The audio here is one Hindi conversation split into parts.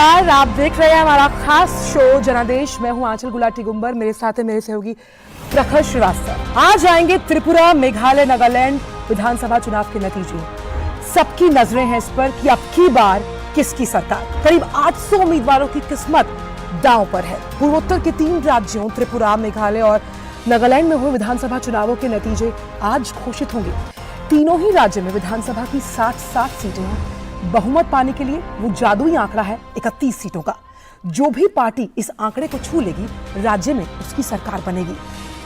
नमस्कार, आप देख रहे हैं हमारा खास शो जनादेश। मैं हूं आंचल गुलाटी गुंबर, मेरे साथ है मेरे सहयोगी प्रखर श्रीवास्तव। आज आएंगे त्रिपुरा, मेघालय, नागालैंड विधानसभा चुनाव के नतीजे। सबकी नजरें हैं इस पर कि अब की बार किसकी सरकार। करीब 800 उम्मीदवारों की किस्मत दांव पर है। पूर्वोत्तर के 3 राज्यों त्रिपुरा, मेघालय और नागालैंड में हुए विधानसभा चुनावों के नतीजे आज घोषित होंगे। तीनों ही राज्य में विधानसभा की 60 सीटें हैं। बहुमत पाने के लिए वो जादुई आंकड़ा है 31 सीटों का। जो भी पार्टी इस आंकड़े को छू लेगी, राज्य में उसकी सरकार बनेगी।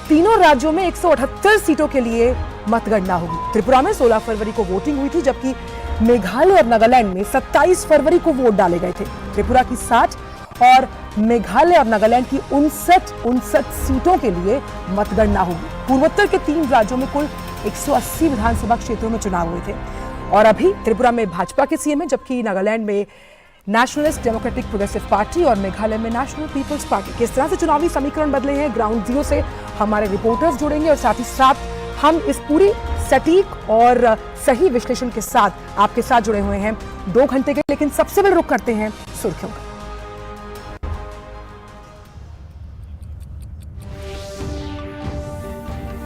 तीनों राज्यों में 178 सीटों के लिए मतगणना होगी। त्रिपुरा में 16 फरवरी को वोटिंग हुई थी, जबकि मेघालय और नागालैंड में 27 फरवरी को वोट डाले गए थे। त्रिपुरा की 60 और मेघालय और नागालैंड की 59 सीटों के लिए मतगणना होगी। पूर्वोत्तर के 3 राज्यों में कुल 180 विधानसभा क्षेत्रों में चुनाव हुए थे और अभी त्रिपुरा में भाजपा के सीएम है, जबकि नागालैंड में नेशनलिस्ट डेमोक्रेटिक प्रोग्रेसिव पार्टी और मेघालय में नेशनल पीपल्स पार्टी। किस तरह से चुनावी समीकरण बदले हैं, ग्राउंड जीरो से हमारे रिपोर्टर्स जुड़ेंगे और साथ ही साथ हम इस पूरी सटीक और सही विश्लेषण के साथ आपके साथ जुड़े हुए हैं 2 घंटे के। लेकिन सबसे पहले रुख करते हैं सुर्खियों का।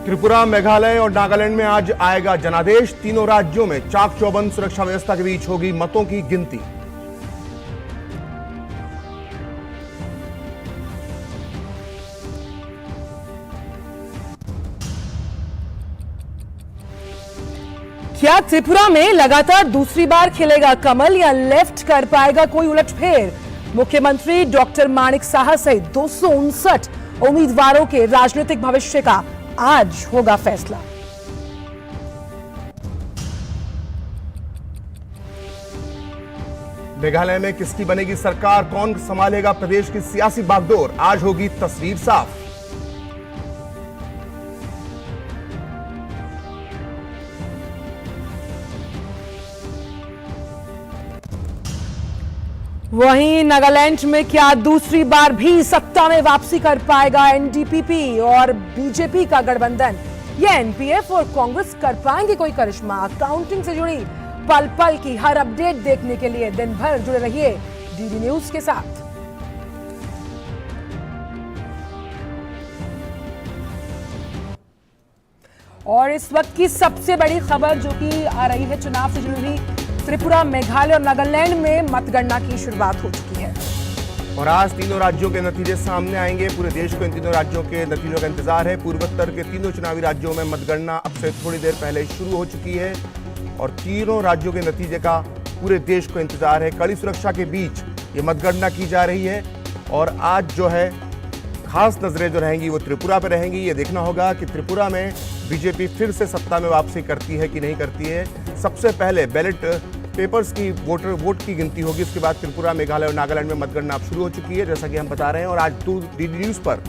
त्रिपुरा, मेघालय और नागालैंड में आज आएगा जनादेश। तीनों राज्यों में चाक चौबंद सुरक्षा व्यवस्था के बीच होगी मतों की गिनती। क्या त्रिपुरा में लगातार दूसरी बार खिलेगा कमल या लेफ्ट कर पाएगा कोई उलटफेर? मुख्यमंत्री डॉक्टर माणिक साहा सहित 259 उम्मीदवारों के राजनीतिक भविष्य का आज होगा फैसला। मेघालय में किसकी बनेगी सरकार, कौन संभालेगा प्रदेश की सियासी बागडोर, आज होगी तस्वीर साफ। वहीं नागालैंड में क्या दूसरी बार भी सत्ता में वापसी कर पाएगा एनडीपीपी और बीजेपी का गठबंधन? या एनपीएफ और कांग्रेस कर पाएंगे कोई करिश्मा? काउंटिंग से जुड़ी पल पल की हर अपडेट देखने के लिए दिन भर जुड़े रहिए डीडी न्यूज के साथ। और इस वक्त की सबसे बड़ी खबर जो कि आ रही है चुनाव से जुड़ी हुई, त्रिपुरा, मेघालय और नागालैंड में मतगणना की शुरुआत हो चुकी है और आज तीनों राज्यों के नतीजे सामने आएंगे। पूरे देश को इन तीनों राज्यों के नतीजों का इंतजार है। पूर्वोत्तर के तीनों चुनावी राज्यों में मतगणना अब से थोड़ी देर पहले शुरू हो चुकी है और तीनों राज्यों के नतीजे का पूरे देश को इंतजार है। कड़ी सुरक्षा के बीच ये मतगणना की जा रही है और आज जो है खास नजरें जो रहेंगी वो त्रिपुरा पर रहेंगी। ये देखना होगा कि त्रिपुरा में बीजेपी फिर से सत्ता में वापसी करती है कि नहीं करती है। सबसे पहले बैलेट पेपर्स की वोट की गिनती होगी, उसके बाद त्रिपुरा, मेघालय और नागालैंड में मतगणना अब शुरू हो चुकी है, जैसा कि हम बता रहे हैं। और आज डीडी न्यूज़ पर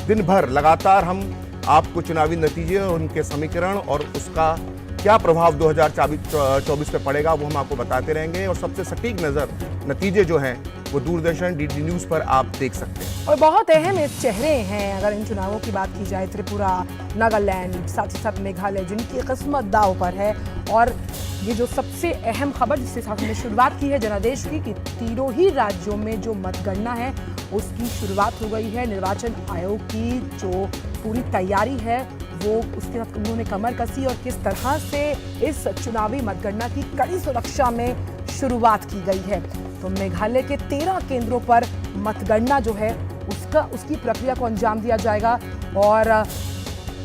दिन भर लगातार हम आपको चुनावी नतीजे और उनके समीकरण और उसका क्या प्रभाव 2024 पे पड़ेगा वो हम आपको बताते रहेंगे। और सबसे सटीक नज़र नतीजे जो हैं वो दूरदर्शन डीडी न्यूज़ पर आप देख सकते हैं। और बहुत अहम चेहरे हैं अगर इन चुनावों की बात की जाए। त्रिपुरा, नागालैंड, साथ ही साथ मेघालय, जिनकी किस्मत दांव पर है। और ये जो सबसे अहम खबर जिसके साथ हमने शुरुआत की है जनादेश की, कि तीनों ही राज्यों में जो मतगणना है उसकी शुरुआत हो गई है। निर्वाचन आयोग की जो पूरी तैयारी है वो उसके साथ उन्होंने कमर कसी और किस तरह से इस चुनावी मतगणना की कड़ी सुरक्षा में शुरुआत की गई है। तो मेघालय के 13 केंद्रों पर मतगणना जो है उसकी प्रक्रिया को अंजाम दिया जाएगा और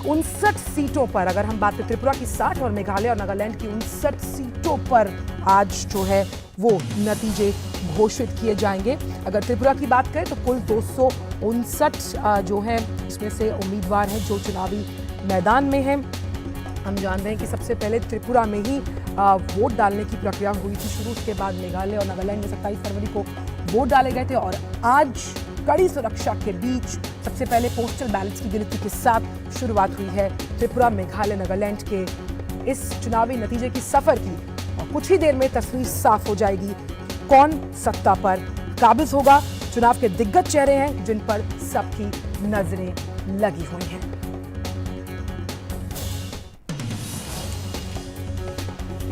59 सीटों पर, अगर हम बात करें त्रिपुरा की 60 और मेघालय और नागालैंड की 59 सीटों पर आज जो है वो नतीजे घोषित किए जाएंगे। अगर त्रिपुरा की बात करें तो कुल 259 जो है इसमें से उम्मीदवार हैं जो चुनावी मैदान में हैं। हम जानते हैं कि सबसे पहले त्रिपुरा में ही वोट डालने की प्रक्रिया हुई थी शुरू, उसके बाद मेघालय और नागालैंड में 27 फरवरी को वोट डाले गए थे और आज कड़ी सुरक्षा के बीच सबसे पहले पोस्टल बैलेट्स की गिनती के साथ शुरुआत हुई है त्रिपुरा, मेघालय, नागालैंड के इस चुनावी नतीजे की सफर की। और कुछ ही देर में तस्वीर साफ हो जाएगी कौन सत्ता पर काबिज होगा। चुनाव के दिग्गज चेहरे हैं जिन पर सबकी नजरें लगी हुई हैं।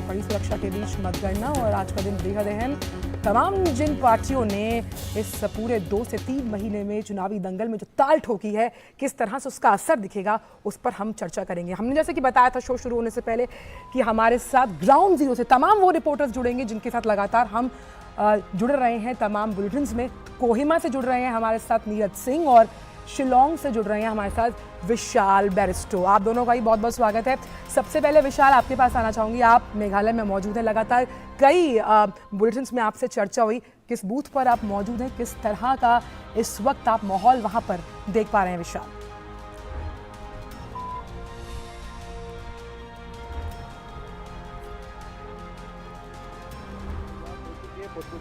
कड़ी सुरक्षा के बीच मतगणना और आज का दिन बेहद अहम। तमाम जिन पार्टियों ने इस पूरे 2 से 3 महीने में चुनावी दंगल में जो ताल ठोकी है, किस तरह से उसका असर दिखेगा, उस पर हम चर्चा करेंगे। हमने जैसे कि बताया था शो शुरू होने से पहले कि हमारे साथ ग्राउंड जीरो से तमाम वो रिपोर्टर्स जुड़ेंगे जिनके साथ लगातार हम जुड़ रहे हैं तमाम बुलेटिन्स में। कोहिमा से जुड़ रहे हैं हमारे साथ नीरज सिंह और शिलोंग से जुड़ रहे हैं हमारे साथ विशाल बैरिस्टो। आप दोनों का ही बहुत बहुत स्वागत है। सबसे पहले विशाल, आपके पास आना चाहूंगी। आप मेघालय में मौजूद हैं, लगातार कई बुलेटिन्स में आपसे चर्चा हुई, किस बूथ पर आप मौजूद हैं, किस तरह का इस वक्त आप माहौल वहां पर देख पा रहे हैं विशाल?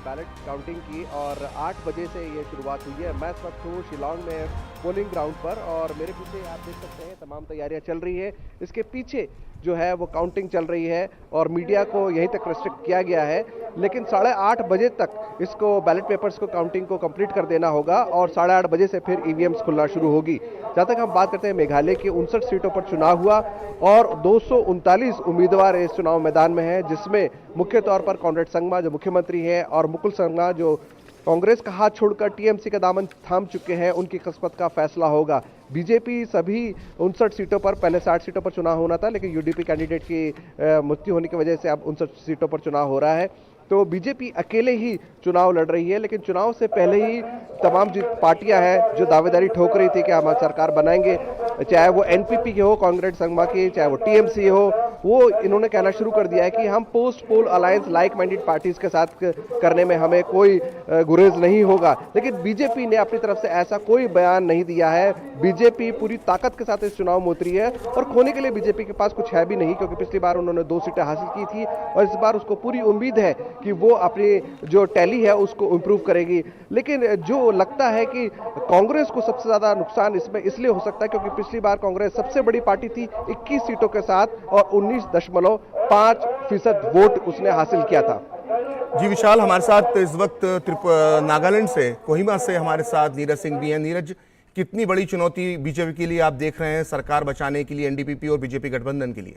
बैलेट काउंटिंग की और 8 बजे से ये शुरुआत हुई है। मैं इस वक्त हूँ शिलोंग में पोलिंग ग्राउंड पर और मेरे पीछे आप देख सकते हैं तमाम तैयारियां चल रही है। इसके पीछे जो है वो काउंटिंग चल रही है और मीडिया को यहीं तक रेस्ट्रिक्ट किया गया है, लेकिन 8:30 बजे तक इसको बैलेट पेपर्स को काउंटिंग को कंप्लीट कर देना होगा और 8:30 बजे से फिर ईवीएम्स खुलना शुरू होगी। जहाँ तक हम बात करते हैं मेघालय की 59 सीटों पर चुनाव हुआ और 239 उम्मीदवार इस चुनाव मैदान में हैं, जिसमें मुख्य तौर पर कॉनरेड संगमा जो मुख्यमंत्री हैं और मुकुल संगमा जो कांग्रेस का हाथ छोड़कर टीएमसी का दामन थाम चुके हैं, उनकी किस्मत का फैसला होगा। बीजेपी सभी 59 सीटों पर, पहले 60 सीटों पर चुनाव होना था, लेकिन यूडीपी कैंडिडेट की मृत्यु होने की वजह से अब 59 सीटों पर चुनाव हो रहा है। तो बीजेपी अकेले ही चुनाव लड़ रही है, लेकिन चुनाव से पहले ही तमाम जो पार्टियां हैं जो दावेदारी ठोक रही थी कि हम सरकार बनाएंगे, चाहे वो एनपीपी की हो, कांग्रेस संगमा की, चाहे वो टीएमसी हो, वो इन्होंने कहना शुरू कर दिया है कि हम post poll alliance like minded parties के साथ करने में हमें कोई गुरेज नहीं होगा। लेकिन बीजेपी ने अपनी तरफ से ऐसा कोई बयान नहीं दिया है। बीजेपी पूरी ताकत के साथ इस चुनाव में उतरी है और खोने के लिए बीजेपी के पास कुछ है भी नहीं, क्योंकि पिछली बार उन्होंने 2 सीटें हासिल की थी और इस बार उसको पूरी उम्मीद है कि वो अपनी जो टैली है उसको इंप्रूव करेगी। लेकिन जो लगता है कि कांग्रेस को सबसे ज्यादा नुकसान इसमें इसलिए हो सकता है क्योंकि पिछली बार कांग्रेस सबसे बड़ी पार्टी थी 21 सीटों के साथ और 19.5% वोट उसने हासिल किया था। जी विशाल, हमारे साथ इस वक्त नागालैंड से, कोहिमा से हमारे साथ नीरज सिंह भी हैं। नीरज, कितनी बड़ी चुनौती बीजेपी के लिए आप देख रहे हैं सरकार बचाने के लिए, एनडीपी और बीजेपी गठबंधन के लिए?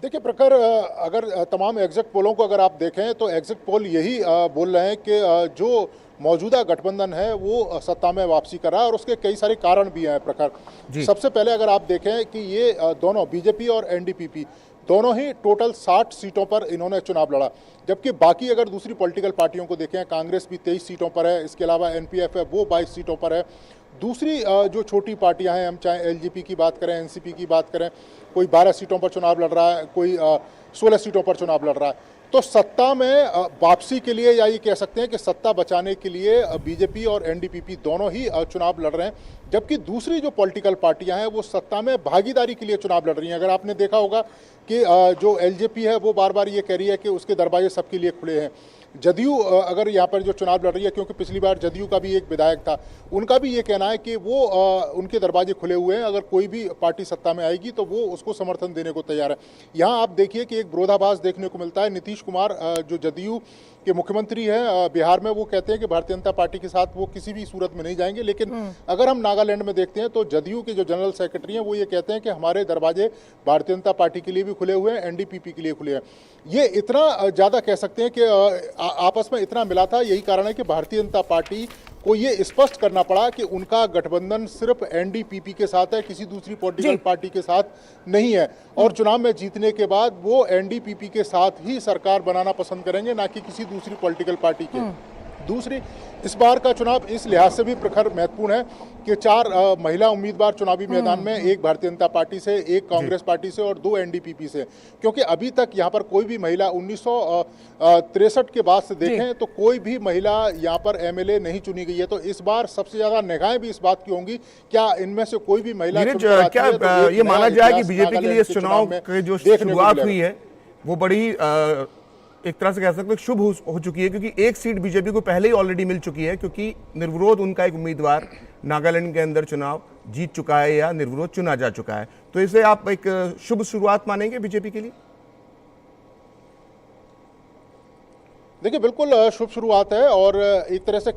देखिए प्रखर, अगर तमाम एग्जिट पोलों को अगर आप देखें तो एग्जिट पोल यही बोल रहे हैं कि जो मौजूदा गठबंधन है वो सत्ता में वापसी कर रहा है और उसके कई सारे कारण भी हैं प्रखर। सबसे पहले अगर आप देखें कि ये दोनों बीजेपी और एनडीपी दोनों ही टोटल 60 सीटों पर इन्होंने चुनाव लड़ा, जबकि बाकी अगर दूसरी पॉलिटिकल पार्टियों को देखें, कांग्रेस भी 23 सीटों पर है, इसके अलावा एनपीएफ है वो 22 सीटों पर है। दूसरी जो छोटी पार्टियां हैं, हम चाहे एलजेपी की बात करें, एनसीपी की बात करें, कोई 12 सीटों पर चुनाव लड़ रहा है, कोई 16 सीटों पर चुनाव लड़ रहा है। तो सत्ता में वापसी के लिए, या ये कह सकते हैं कि सत्ता बचाने के लिए बीजेपी और एनडीपी दोनों ही चुनाव लड़ रहे हैं, जबकि दूसरी जो पॉलिटिकल पार्टियां हैं वो सत्ता में भागीदारी के लिए चुनाव लड़ रही हैं। अगर आपने देखा होगा कि जो एलजेपी है वो बार बार ये कह रही है कि उसके दरवाजे सबके लिए खुले हैं। जदयू अगर यहाँ पर जो चुनाव लड़ रही है, क्योंकि पिछली बार जदयू का भी एक विधायक था, उनका भी ये कहना है कि वो उनके दरवाजे खुले हुए हैं, अगर कोई भी पार्टी सत्ता में आएगी तो वो उसको समर्थन देने को तैयार है। यहाँ आप देखिए कि एक विरोधाभास देखने को मिलता है। नीतीश कुमार जो जदयू के मुख्यमंत्री हैं बिहार में, वो कहते हैं कि भारतीय जनता पार्टी के साथ वो किसी भी सूरत में नहीं जाएंगे, लेकिन अगर हम नागालैंड में देखते हैं तो जदयू के जो जनरल सेक्रेटरी हैं वो ये कहते हैं कि हमारे दरवाजे भारतीय जनता पार्टी के लिए भी खुले हुए हैं, एनडीपी के लिए खुले हैं। ये इतना ज़्यादा कह सकते हैं कि आपस में इतना मिला था। यही कारण है कि भारतीय जनता पार्टी को ये स्पष्ट करना पड़ा कि उनका गठबंधन सिर्फ एनडीपी के साथ है, किसी दूसरी पॉलिटिकल पार्टी के साथ नहीं है, और चुनाव में जीतने के बाद वो एनडीपी के साथ ही सरकार बनाना पसंद करेंगे, ना कि किसी दूसरी पॉलिटिकल पार्टी के। दूसरी, इस बार का चुनाव इस लिहाज से भी प्रखर महत्वपूर्ण है कि 4 महिला उम्मीदवार चुनावी मैदान में, एक भारतीय जनता पार्टी से, एक कांग्रेस पार्टी से और 2 एनडीपी से, क्योंकि अभी तक यहाँ पर कोई भी महिला 1963 के बाद से देखें तो कोई भी महिला यहाँ पर एमएलए नहीं चुनी गई है। तो इस बार सबसे ज्यादा निगाहें भी इस बात की होंगी, क्या इनमें से कोई भी महिला क्या ये माना जाए कि बीजेपी के लिए इस चुनाव की जो शुरुआत हुई है वो बड़ी एक तरह से कह सकते हैं शुभ हो चुकी है, क्योंकि एक सीट बीजेपी को पहले ही ऑलरेडी मिल चुकी है, क्योंकि निर्विरोध उनका एक उम्मीदवार नागालैंड के अंदर चुनाव जीत चुका है या निर्विरोध चुना जा चुका है। तो इसे आप एक शुभ शुरुआत मानेंगे बीजेपी के लिए? देखिए बिल्कुल शुभ शुरुआत है और एक तरह से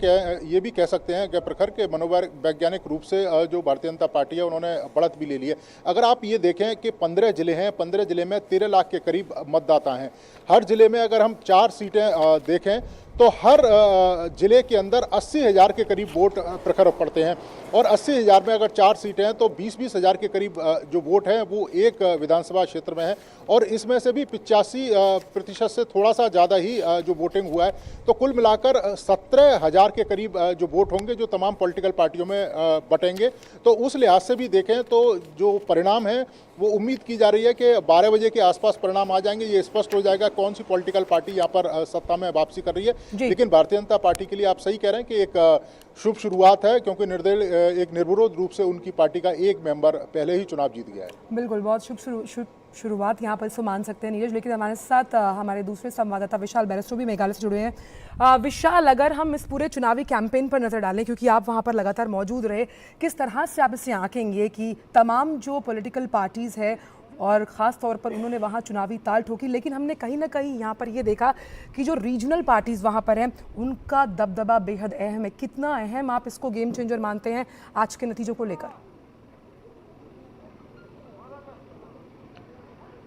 ये भी कह सकते हैं कि प्रखर के मनोवैज्ञानिक रूप से जो भारतीय जनता पार्टी है उन्होंने बढ़त भी ले ली है। अगर आप ये देखें कि 15 जिले हैं, 15 जिले में 13 लाख के करीब मतदाता हैं। हर जिले में अगर हम 4 सीटें देखें तो हर जिले के अंदर 80,000 के करीब वोट प्रखर पड़ते हैं और 80,000 में अगर 4 सीटें हैं तो 20-20 हज़ार के करीब जो वोट हैं वो एक विधानसभा क्षेत्र में है और इसमें से भी 85% से थोड़ा सा ज़्यादा ही जो वोटिंग हुआ है। तो कुल मिलाकर 17,000 के करीब जो वोट होंगे जो तमाम पॉलिटिकल पार्टियों में बटेंगे। तो उस लिहाज से भी देखें तो जो परिणाम है वो उम्मीद की जा रही है कि 12 बजे के आसपास परिणाम आ जाएंगे। ये स्पष्ट हो जाएगा कौन सी पॉलिटिकल पार्टी यहाँ पर सत्ता में वापसी कर रही है। लेकिन भारतीय जनता पार्टी के लिए आप सही कह रहे हैं कि एक शुभ शुरुआत है क्योंकि एक निर्विरोध रूप से उनकी पार्टी का एक मेंबर पहले ही चुनाव जीत गया है। बिल्कुल, बहुत शुभ शुरुआत यहाँ पर इसको मान सकते हैं नीरज। लेकिन हमारे साथ हमारे दूसरे संवाददाता विशाल बैरिस्टो भी मेघालय से जुड़े हैं। विशाल, अगर हम इस पूरे चुनावी कैंपेन पर नजर डालें, क्योंकि आप वहाँ पर लगातार मौजूद रहे, किस तरह से आप इसे आंकेंगे कि तमाम जो पॉलिटिकल पार्टीज़ है और ख़ास तौर पर उन्होंने वहाँ चुनावी ताल ठोकी, लेकिन हमने कहीं ना कहीं यहाँ पर ये देखा कि जो रीजनल पार्टीज़ वहाँ पर हैं उनका दबदबा बेहद अहम है। कितना अहम आप इसको गेम चेंजर मानते हैं आज के नतीजों को लेकर?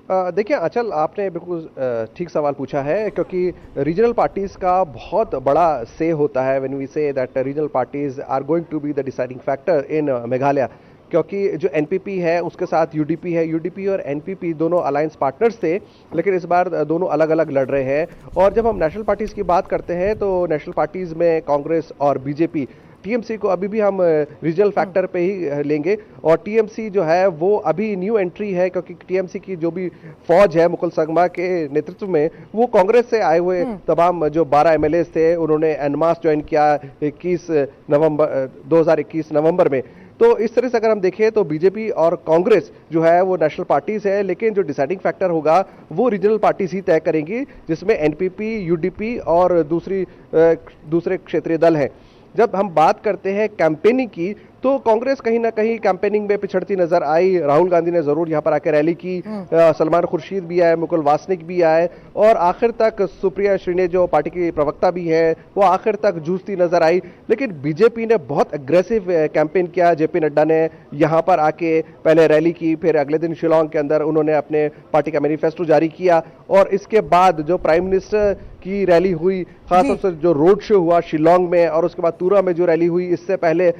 देखिए अचल, आपने बिल्कुल ठीक सवाल पूछा है क्योंकि रीजनल पार्टीज का बहुत बड़ा से होता है when we say that regional parties are going to be the deciding factor in Meghalaya. क्योंकि जो एनपीपी है उसके साथ यूडीपी है, यूडीपी और एनपीपी दोनों अलायंस पार्टनर्स थे, लेकिन इस बार दोनों अलग अलग लड़ रहे हैं। और जब हम नेशनल पार्टीज की बात करते हैं तो नेशनल पार्टीज में कांग्रेस और बीजेपी, टीएमसी को अभी भी हम रीजनल फैक्टर पे ही लेंगे और टीएमसी जो है वो अभी न्यू एंट्री है क्योंकि टीएमसी की जो भी फौज है मुकुल संगमा के नेतृत्व में वो कांग्रेस से आए हुए तमाम जो 12 एमएलए थे उन्होंने एनमास ज्वाइन किया 2021 नवंबर में। तो इस तरह से अगर हम देखें तो बीजेपी और कांग्रेस जो है वो नेशनल पार्टीज है, लेकिन जो डिसाइडिंग फैक्टर होगा वो रीजनल पार्टीज ही तय करेंगी जिसमें एनपीपी, यूडीपी और दूसरे क्षेत्रीय दल हैं। जब हम बात करते हैं कैंपेनिंग की तो कांग्रेस कहीं ना कहीं कैंपेनिंग में पिछड़ती नजर आई। राहुल गांधी ने जरूर यहां पर आकर रैली की, सलमान खुर्शीद भी आए, मुकुल वासनिक भी आए और आखिर तक सुप्रिया श्रीने जो पार्टी की प्रवक्ता भी है वो आखिर तक जूझती नजर आई। लेकिन बीजेपी ने बहुत अग्रेसिव कैंपेन किया। जेपी नड्डा ने यहां पर आके पहले रैली की, फिर अगले दिन शिलोंग के अंदर उन्होंने अपने पार्टी का मैनिफेस्टो जारी किया और इसके बाद जो प्राइम मिनिस्टर की रैली हुई, खासतौर से जो रोड शो हुआ शिलोंग में और उसके बाद तुरा में जो रैली हुई, इससे पहले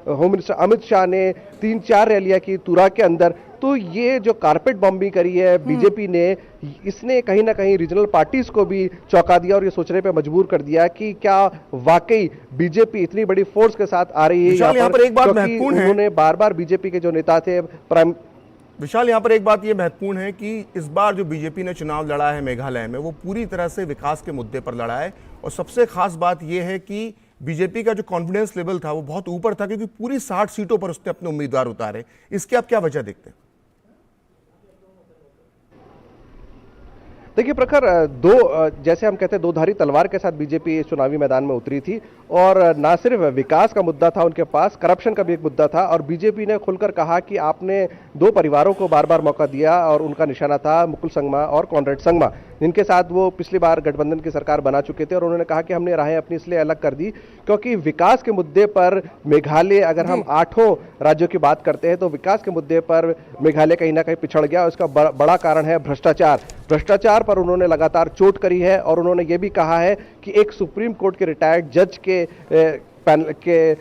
होम मिनिस्टर अमित शाह ने 3-4 रैलियां की तुरा के अंदर। तो ये जो कारपेट बॉम्बिंग करी है बीजेपी ने, इसने कहीं ना कहीं रीजनल पार्टीज को भी चौंका दिया और ये सोचने पे मजबूर कर दिया कि क्या वाकई बीजेपी इतनी बड़ी फोर्स के साथ आ रही है यहाँ पर। एक बात महत्वपूर्ण है, उन्होंने बार-बार बीजेपी के जो नेता थे विशाल, यहाँ पर एक बात ये महत्वपूर्ण है कि इस बार जो बीजेपी ने चुनाव लड़ा है मेघालय में वो पूरी तरह से विकास के मुद्दे पर लड़ा है और सबसे खास बात यह है कि बीजेपी का जो कॉन्फिडेंस लेवल था वो बहुत ऊपर था क्योंकि पूरी 60 सीटों पर उसने अपने उम्मीदवार उतारे। इसकी आप क्या वजह देखते हैं? देखिए प्रखर, जैसे हम कहते हैं 2 धारी तलवार के साथ बीजेपी इस चुनावी मैदान में उतरी थी और ना सिर्फ विकास का मुद्दा था उनके पास, करप्शन का भी एक मुद्दा था और बीजेपी ने खुलकर कहा कि आपने 2 परिवारों को बार बार मौका दिया और उनका निशाना था मुकुल संगमा और कॉनरेड संगमा, जिनके साथ वो पिछली बार गठबंधन की सरकार बना चुके थे और उन्होंने कहा कि हमने राहें अपनी इसलिए अलग कर दी क्योंकि विकास के मुद्दे पर मेघालय, अगर हम 8 राज्यों की बात करते हैं तो विकास के मुद्दे पर मेघालय कहीं ना कहीं पिछड़ गया। उसका बड़ा कारण है भ्रष्टाचार पर उन्होंने लगातार चोट करी है और उन्होंने ये भी कहा है कि एक सुप्रीम कोर्ट के रिटायर्ड जज के पैनल के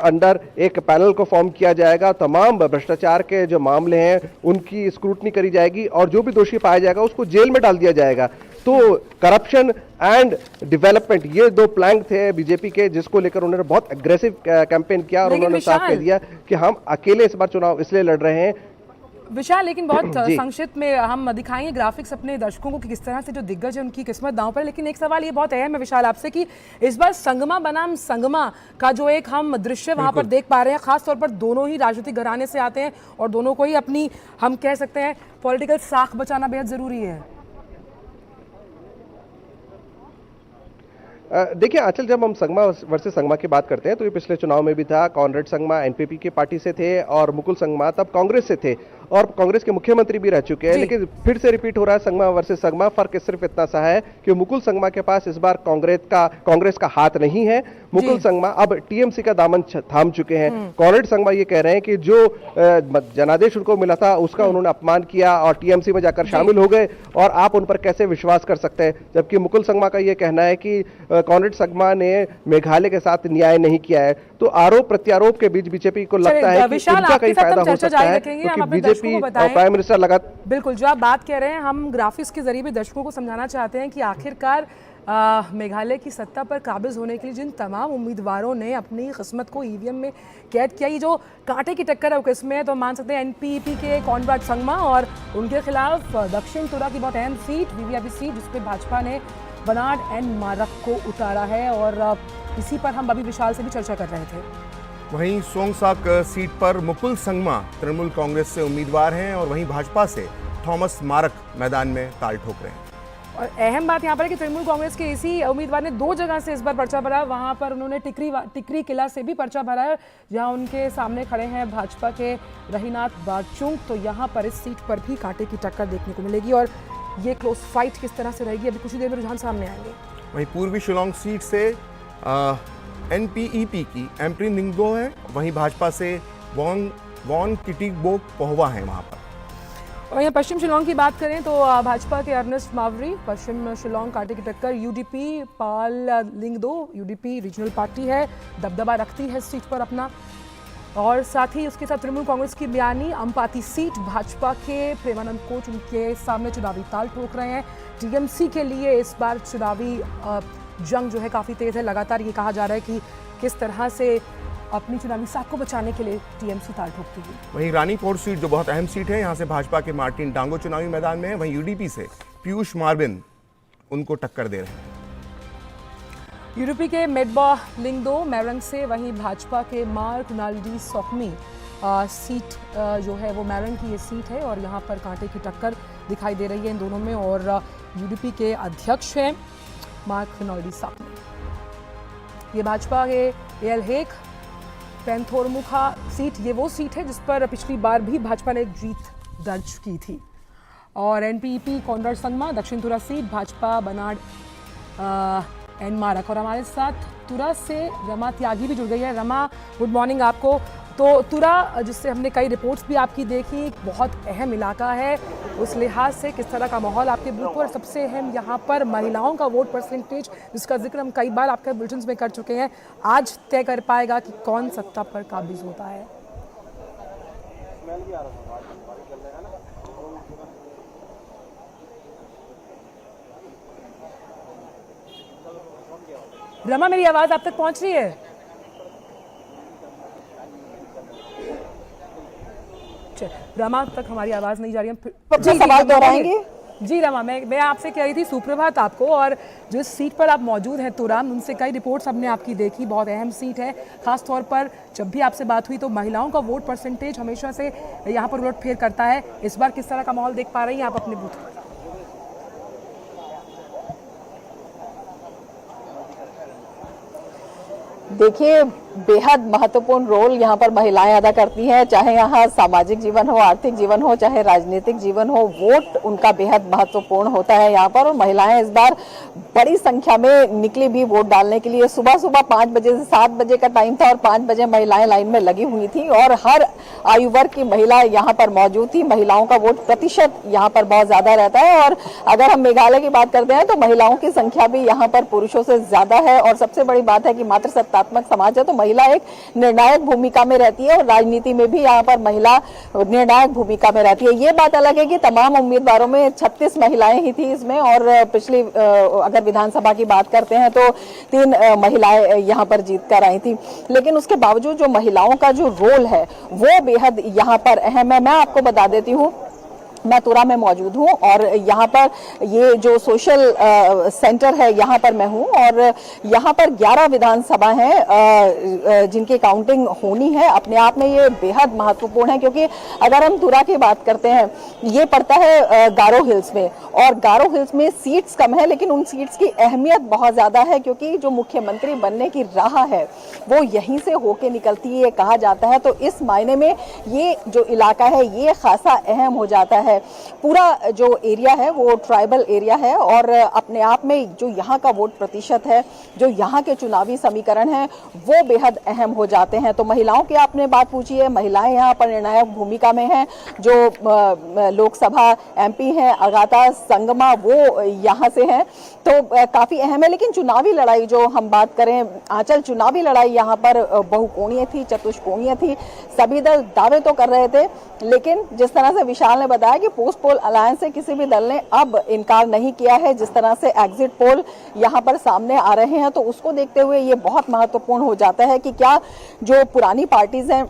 अंडर एक पैनल को फॉर्म किया जाएगा, तमाम भ्रष्टाचार के जो मामले हैं उनकी स्क्रूटनी करी जाएगी और जो भी दोषी पाया जाएगा उसको जेल में डाल दिया जाएगा। तो करप्शन एंड डेवलपमेंट, ये 2 प्लैंक थे बीजेपी के जिसको लेकर उन्होंने बहुत एग्रेसिव कैंपेन किया और उन्होंने साफ कह दिया कि हम अकेले इस बार चुनाव इसलिए लड़ रहे हैं। विशाल, लेकिन बहुत संक्षिप्त में हम दिखाएंगे ग्राफिक्स अपने दर्शकों को कि किस तरह से जो दिग्गज है उनकी किस्मत दांव पर। लेकिन एक सवाल ये बहुत अहम है विशाल आपसे कि इस बार संगमा बनाम संगमा का जो एक हम दृश्य वहां पर देख पा रहे हैं, खासतौर पर दोनों ही राजनीतिक घराने से आते हैं और दोनों को ही अपनी, हम कह सकते हैं, पॉलिटिकल साख बचाना बेहद जरूरी है। देखिए आंचल, जब हम संगमा वर्सेस संगमा की बात करते हैं तो ये पिछले चुनाव में भी था। कॉनरेड संगमा एनपीपी की पार्टी से थे और मुकुल संगमा तब कांग्रेस से थे और कांग्रेस के मुख्यमंत्री भी रह चुके हैं, लेकिन फिर से रिपीट हो रहा है संगमा वर्सेस संगमा। फर्क सिर्फ इतना सा है कि मुकुल संगमा के पास इस बार कांग्रेस का हाथ नहीं है। मुकुल संगमा अब टीएमसी का दामन थाम चुके हैं। कॉमरेड संगमा ये कह रहे हैं कि जो जनादेश उनको मिला था उसका उन्होंने अपमान किया और टीएमसी में जाकर शामिल हो गए, और आप उन पर कैसे विश्वास कर सकते हैं। जबकि मुकुल संगमा का ये कहना है कि कॉमरेड संगमा ने मेघालय के साथ न्याय नहीं किया है। तो आरोप प्रत्यारोप के बीच बीजेपी को लगता है कि इनका कई फायदा हो सकता है, क्योंकि बीजेपी और प्राइम मिनिस्टर लगातार। बिल्कुल, जो आप बात कह रहे हैं, हम ग्राफिक्स के जरिए भी दर्शकों को समझाना चाहते हैं कि आखिरकार मेघालय की सत्ता पर काबिज होने के लिए जिन तमाम उम्मीदवारों ने अपनी किस्मत को ईवीएम में कैद किया, ये जो कांटे की टक्कर है वो किसमें है, तो मान सकते हैं एनपीपी के कॉनराड संगमा और उनके खिलाफ दक्षिण तुरा की बहुत अहम सीट वीवीआईपी सीट, जिसपे भाजपा ने बनाड एंड मारक को उतारा है, और इसी पर हम अभी विशाल से भी चर्चा कर रहे थे। वहीं सोंगसाक सीट पर मुकुल संगमा तृणमूल कांग्रेस से उम्मीदवार हैं और वहीं भाजपा से थॉमस मारक मैदान में ताल ठोक रहे हैं। और अहम बात यहाँ पर है कि तृणमूल कांग्रेस के इसी उम्मीदवार ने 2 जगह से इस बार पर्चा भरा। वहाँ पर उन्होंने टिकरी किला से भी पर्चा भरा है, जहाँ उनके सामने खड़े हैं भाजपा के रहीनाथ बाचुंग। तो यहाँ पर इस सीट पर भी कांटे की टक्कर देखने को मिलेगी, और ये क्लोज फाइट किस तरह से रहेगी अभी कुछ ही देर में रुझान सामने आएंगे। वहीं पूर्वी शिलोंग सीट से एनपीईपी की एम्प्री निंगदो है, वहीं भाजपा से वॉन किटिगबोक पोहवा है वहाँ पर। और यहाँ पश्चिम शिलोंग की बात करें तो भाजपा के अर्नेस्ट मावरी, पश्चिम शिलोंग कांटे की टक्कर यूडीपी पाल लिंगदो, यूडीपी रीजनल पार्टी है, दबदबा रखती है सीट पर अपना। और साथ ही उसके साथ तृणमूल कांग्रेस की बयानी अम्पाती सीट, भाजपा के प्रेमानंद कोच उनके सामने चुनावी ताल ठोक रहे हैं। टीएमसी के लिए इस बार चुनावी जंग जो है काफ़ी तेज़ है। लगातार ये कहा जा रहा है कि किस तरह से अपनी चुनावी साख को बचाने के लिए टीएमसी ताल ठोकती है। वहीं रानीपोर्ट सीट जो बहुत अहम सीट है, यहाँ से भाजपा के मार्टिन डांगो चुनावी मैदान में है, वहीं यूडीपी से पीयूष मार्बिन उनको टक्कर दे रहे हैं। यूडीपी के मेडबा लिंगदो मैरंग से, वहीं भाजपा के मार्क नाल्डी सोकमी सीट जो है वो मैरंग की ये सीट है, और यहाँ पर कांटे की टक्कर दिखाई दे रही है इन दोनों में। और यूडीपी के अध्यक्ष हैं मार्क नाल्डी सोकमी। ये भाजपा के एल हेक पेंथोरमुखा सीट, ये वो सीट है जिस पर पिछली बार भी भाजपा ने एक जीत दर्ज की थी। और एनपीपी कॉनराड संगमा दक्षिण तुरा सीट, भाजपा बनाड एंड मारक। और हमारे साथ तुरा से रमा त्यागी भी जुड़ गई है। रमा, गुड मॉर्निंग आपको। तो तुरा, जिससे हमने कई रिपोर्ट्स भी आपकी देखी, बहुत अहम इलाका है, उस लिहाज से किस तरह का माहौल आपके बूथ पर? सबसे अहम यहाँ पर महिलाओं का वोट परसेंटेज, जिसका जिक्र हम कई बार आपके बुलेटिन्स में कर चुके हैं, आज तय कर पाएगा कि कौन सत्ता पर काबिज होता है। रमा, मेरी आवाज आप तक पहुंच रही है? रमा तक हमारी आवाज नहीं जा रही है। जी, सवाल दोहराएंगे? जी रमा, मैं आपसे कह रही थी सुप्रभात आपको। और जिस सीट पर आप मौजूद हैं तुरा, उनसे कई रिपोर्ट्स हमने आपकी देखी, बहुत अहम सीट है। खास तौर पर जब भी आपसे बात हुई तो महिलाओं का वोट परसेंटेज हमेशा से यहाँ पर उलटफेर करता है। इस बार किस तरह का माहौल देख पा रही हैं आप अपने बूथ पर? देखिए, बेहद महत्वपूर्ण रोल यहाँ पर महिलाएं अदा करती हैं, चाहे यहाँ सामाजिक जीवन हो, आर्थिक जीवन हो, चाहे राजनीतिक जीवन हो, वोट उनका बेहद महत्वपूर्ण होता है यहाँ पर। और महिलाएं इस बार बड़ी संख्या में निकली भी वोट डालने के लिए। सुबह सुबह 5 बजे से 7 बजे का टाइम था और 5 बजे महिलाएं लाइन में लगी हुई थी, और हर आयु वर्ग की महिला यहाँ पर मौजूद थी। महिलाओं का वोट प्रतिशत यहाँ पर बहुत ज्यादा रहता है। और अगर हम मेघालय की बात करते हैं तो महिलाओं की संख्या भी यहाँ पर पुरुषों से ज्यादा है। और सबसे बड़ी बात है कि मातृसत्तात्मक समाज है, तो महिला एक निर्णायक भूमिका में रहती है, और राजनीति में भी यहाँ पर महिला निर्णायक भूमिका में रहती है। ये बात अलग है कि तमाम उम्मीदवारों में 36 महिलाएं ही थी इसमें, और पिछली अगर विधानसभा की बात करते हैं तो 3 महिलाएं यहाँ पर जीत कर आई थी। लेकिन उसके बावजूद जो महिलाओं का जो रोल है वो बेहद यहाँ पर अहम है। मैं आपको बता देती हूँ, मैं तुरा में मौजूद हूँ और यहाँ पर ये जो सोशल सेंटर है यहाँ पर मैं हूँ और यहाँ पर 11 विधानसभा हैं जिनकी काउंटिंग होनी है। अपने आप में ये बेहद महत्वपूर्ण है क्योंकि अगर हम तुरा की बात करते हैं, ये पड़ता है गारो हिल्स में और गारो हिल्स में सीट्स कम है लेकिन उन सीट्स की अहमियत बहुत ज्यादा है क्योंकि जो मुख्यमंत्री बनने की राह है वो यहीं से होके निकलती है कहा जाता है। तो इस मायने में ये जो इलाका है ये खासा अहम हो जाता है। पूरा जो एरिया है वो ट्राइबल एरिया है और अपने आप में जो यहाँ का वोट प्रतिशत है, जो यहाँ के चुनावी समीकरण है वो बेहद अहम हो जाते हैं। तो महिलाओं की आपने बात पूछी है, महिलाएं यहाँ पर निर्णायक भूमिका में हैं। जो लोकसभा एमपी हैं अगाथा संगमा वो यहाँ से हैं तो काफी अहम है। लेकिन चुनावी लड़ाई जो हम बात करें आंचल, चुनावी लड़ाई यहाँ पर बहुकोणीय थी, चतुष्कोणीय थी। सभी दल दावे तो कर रहे थे लेकिन जिस तरह से विशाल ने बताया कि पोस्ट पोल अलायंस से किसी भी दल ने अब इनकार नहीं किया है। जिस तरह से एग्जिट पोल यहाँ पर सामने आ रहे हैं तो उसको देखते हुए ये बहुत महत्वपूर्ण हो जाता है कि क्या जो पुरानी पार्टीज हैं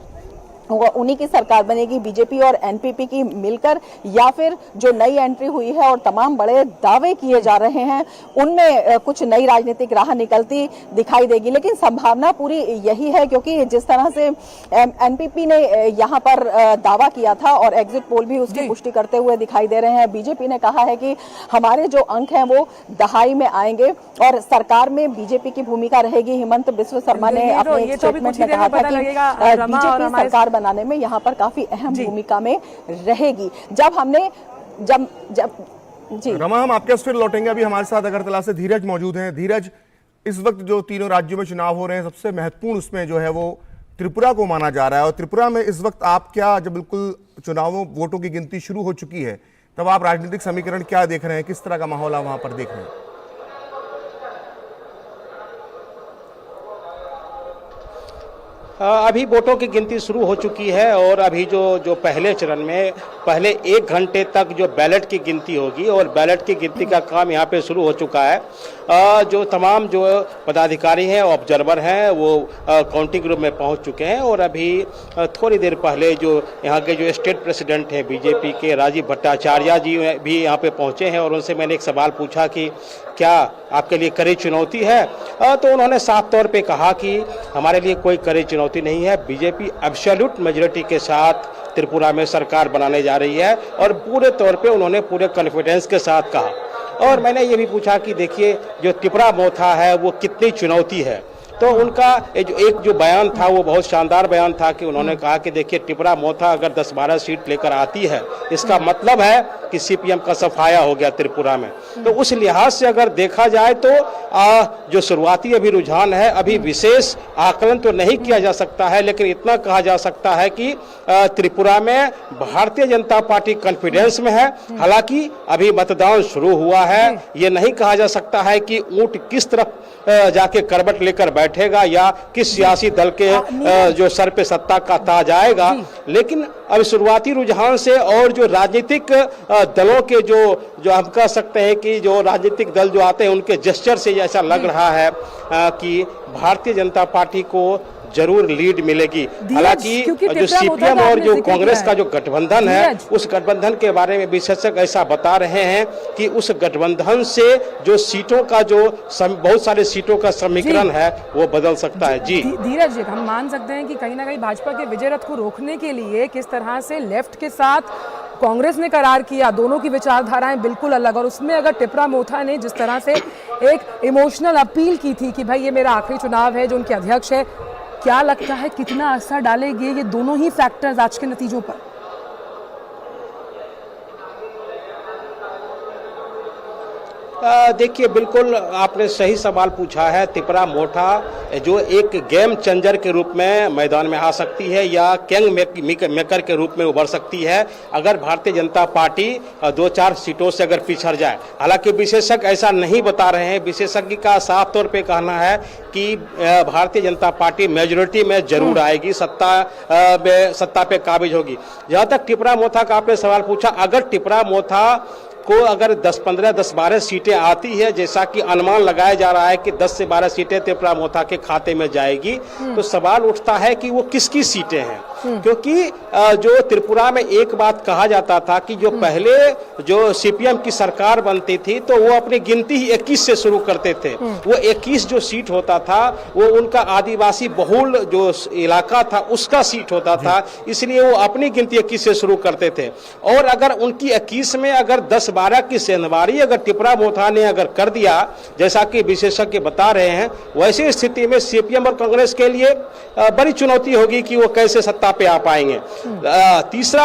उन्हीं की सरकार बनेगी, बीजेपी और एनपीपी की मिलकर, या फिर जो नई एंट्री हुई है और तमाम बड़े दावे किए जा रहे हैं उनमें कुछ नई राजनीतिक राह निकलती दिखाई देगी। लेकिन संभावना पूरी यही है क्योंकि जिस तरह से एनपीपी ने यहाँ पर दावा किया था और एग्जिट पोल भी उसकी पुष्टि करते हुए दिखाई दे रहे हैं। बीजेपी ने कहा है कि हमारे जो अंक हैं वो दहाई में आएंगे और सरकार में बीजेपी की भूमिका रहेगी। हिमंत बिस्व शर्मा ने अपने स्टेटमेंट में कहा था कि बीजेपी सरकार बनाने में यहाँ पर काफी अहम भूमिका में रहेगी। जी रमा, हम आपके फिर लौटेंगे। अभी हमारे साथ अगरतला से धीरज मौजूद हैं। धीरज, इस वक्त जो तीनों राज्यों में चुनाव हो रहे हैं सबसे महत्वपूर्ण उसमें जो है वो त्रिपुरा को माना जा रहा है और त्रिपुरा में इस वक्त आप क्या, जब बिल्कुल चुनावों वोटों की गिनती शुरू हो चुकी है तब आप राजनीतिक समीकरण क्या देख रहे हैं, किस तरह का माहौल आप वहां पर देख रहे हैं? अभी वोटों की गिनती शुरू हो चुकी है और अभी जो पहले चरण में पहले 1 घंटे तक जो बैलेट की गिनती होगी और बैलेट की गिनती का काम यहाँ पे शुरू हो चुका है। जो तमाम जो पदाधिकारी हैं, ऑब्जर्वर हैं, वो काउंटिंग रूम में पहुँच चुके हैं और अभी थोड़ी देर पहले जो यहाँ के जो स्टेट प्रेसिडेंट हैं बीजेपी के राजीव भट्टाचार्य जी भी यहाँ पे पहुँचे हैं और उनसे मैंने एक सवाल पूछा कि क्या आपके लिए कड़ी चुनौती है, तो उन्होंने साफ तौर पे कहा कि हमारे लिए कोई कड़ी चुनौती नहीं है। बीजेपी एब्सोल्यूट मेजॉरिटी के साथ त्रिपुरा में सरकार बनाने जा रही है और पूरे तौर पे उन्होंने पूरे कॉन्फिडेंस के साथ कहा। और मैंने ये भी पूछा कि देखिए जो त्रिपुरा मोथा है वो कितनी चुनौती है, तो उनका एक जो बयान था वो बहुत शानदार बयान था कि उन्होंने कहा कि देखिए त्रिपुरा मोथा अगर 10-12 सीट लेकर आती है इसका मतलब है कि सीपीएम का सफाया हो गया त्रिपुरा में। तो उस लिहाज से अगर देखा जाए तो जो शुरुआती अभी रुझान है, अभी विशेष आकलन तो नहीं किया जा सकता है लेकिन इतना कहा जा सकता है कि त्रिपुरा में भारतीय जनता पार्टी कॉन्फिडेंस में है। हालांकि अभी मतदान शुरू हुआ है, ये नहीं कहा जा सकता है कि ऊंट किस तरफ जाके करवट लेकर बैठेगा या किस सियासी दल के जो सर पे सत्ता का ताज आएगा। लेकिन अब शुरुआती रुझान से और जो राजनीतिक दलों के जो हम कह सकते हैं कि जो राजनीतिक दल जो आते हैं उनके जेस्चर से ऐसा लग रहा है कि भारतीय जनता पार्टी को जरूर लीड मिलेगी। हालांकि जो सीपीएम और जो कांग्रेस का जो गठबंधन है उस गठबंधन के बारे में विशेषज्ञ ऐसा बता रहे हैं कि उस गठबंधन से जो सीटों का जो बहुत सारे सीटों का समीकरण है वो बदल सकता है। जी धीरज जी, हम मान सकते हैं कि कहीं ना कहीं भाजपा के विजय रथ को रोकने के लिए किस तरह से लेफ्ट के साथ कांग्रेस ने करार किया, दोनों की विचारधाराएं बिल्कुल अलग, और उसमें अगर टिपरा मोथा ने जिस तरह से एक इमोशनल अपील की थी कि भाई ये मेरा आखिरी चुनाव है, जो उनके अध्यक्ष है, क्या लगता है कितना असर डालेंगे ये दोनों ही फैक्टर्स आज के नतीजों पर? देखिए, बिल्कुल आपने सही सवाल पूछा है। त्रिपुरा मोथा जो एक गेम चेंजर के रूप में मैदान में आ सकती है या किंग मेकर के रूप में उभर सकती है अगर भारतीय जनता पार्टी 2-4 सीटों से अगर पिछड़ जाए। हालांकि विशेषज्ञ ऐसा नहीं बता रहे हैं। विशेषज्ञ का साफ तौर पे कहना है कि भारतीय जनता पार्टी मेजोरिटी में जरूर आएगी, सत्ता पे काबिज होगी। जहां तक त्रिपुरा मोथा का आपने सवाल पूछा, अगर त्रिपुरा मोथा को अगर 10-12 सीटें आती है, जैसा कि अनुमान लगाया जा रहा है कि 10 से 12 सीटें त्रिपुरा मोथा के खाते में जाएगी, तो सवाल उठता है कि वो किसकी सीटें हैं। क्योंकि जो त्रिपुरा में एक बात कहा जाता था कि जो पहले जो सीपीएम की सरकार बनती थी तो वो अपनी गिनती ही 21 से शुरू करते थे। वो 21 जो सीट होता था वो उनका आदिवासी बहुल जो इलाका था उसका सीट होता था, इसलिए वो अपनी गिनती 21 से शुरू करते थे। और अगर उनकी 21 में अगर 10-12 की सेंधमारी अगर त्रिपुरा मोथा ने अगर कर दिया, जैसा कि विशेषज्ञ बता रहे हैं, वैसी स्थिति में सीपीएम और कांग्रेस के लिए बड़ी चुनौती होगी कि वो कैसे सत्ता पे आ पाएंगे। तीसरा,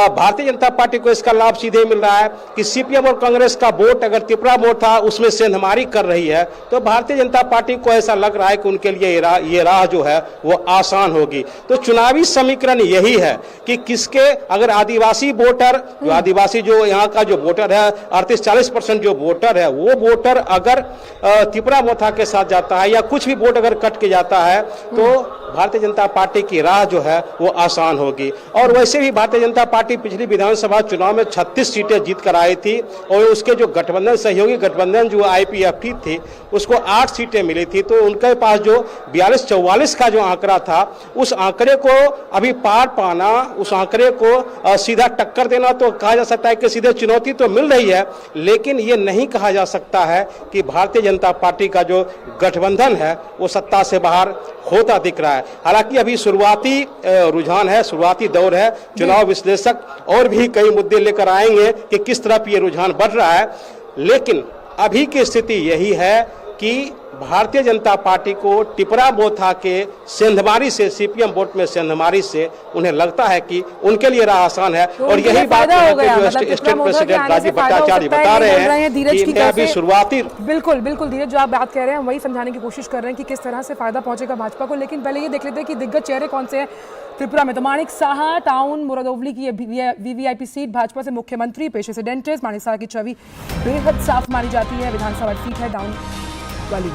भारतीय जनता पार्टी को इसका लाभ सीधे मिल रहा है कि सीपीएम और कांग्रेस का वोट अगर त्रिपुरा मोथा उसमें सेंधमारी कर रही है तो भारतीय जनता पार्टी को ऐसा लग रहा है कि उनके लिए ये राह जो है वो आसान होगी। तो चुनावी समीकरण यही है कि किसके अगर आदिवासी वोटर जो आदिवासी जो यहाँ का जो वोटर है 38-40% जो वोटर है वो वोटर अगर त्रिपुरा मोथा के साथ जाता है या कुछ भी वोट अगर कट के जाता है तो भारतीय जनता पार्टी की राह जो है वो आसान होगी। और वैसे भी भारतीय जनता पार्टी पिछली विधानसभा चुनाव में 36 सीटें जीत कर आई थी और उसके जो गठबंधन सहयोगी गठबंधन जो आईपीएफटी थी उसको 8 सीटें मिली थी। तो उनके पास जो 42-44 का जो आंकड़ा था उस आंकड़े को अभी पार पाना, उस आंकड़े को सीधा टक्कर देना, तो कहा जा सकता है कि सीधे चुनौती तो मिल रही है, लेकिन ये नहीं कहा जा सकता है कि भारतीय जनता पार्टी का जो गठबंधन है वो सत्ता से बाहर होता दिख रहा है। हालांकि अभी शुरुआती रुझान है, शुरुआती दौर है, चुनाव विश्लेषक और भी कई मुद्दे लेकर आएंगे कि किस तरफ ये रुझान बढ़ रहा है, लेकिन अभी की स्थिति यही है कि भारतीय जनता पार्टी को त्रिपुरा मोथा के सेंधमारी से, सीपीएम वोट में सेंधमारी से उन्हें लगता है कि उनके लिए राह आसान है। तो और यही बात जो स्टेट प्रेसिडेंट राजीव भट्टाचार्य बता रहे हैं कि मैं अभी शुरुआती बिल्कुल धीरज जो आप बात कह रहे हैं वही समझाने की कोशिश कर रहे हैं कि किस तरह से फायदा पहुंचेगा भाजपा को। लेकिन पहले ये देख लेते हैं कि दिग्गज चेहरे कौन से हैं त्रिपुरा में। तो माणिक साहा टाउन मुरादोवली की वीवीआईपी सीट, भाजपा से मुख्यमंत्री, पेशे से डेंटिस्ट। माणिक साहा की छवि बेहद साफ मानी जाती है, विधानसभा सीट है डाउन वाली।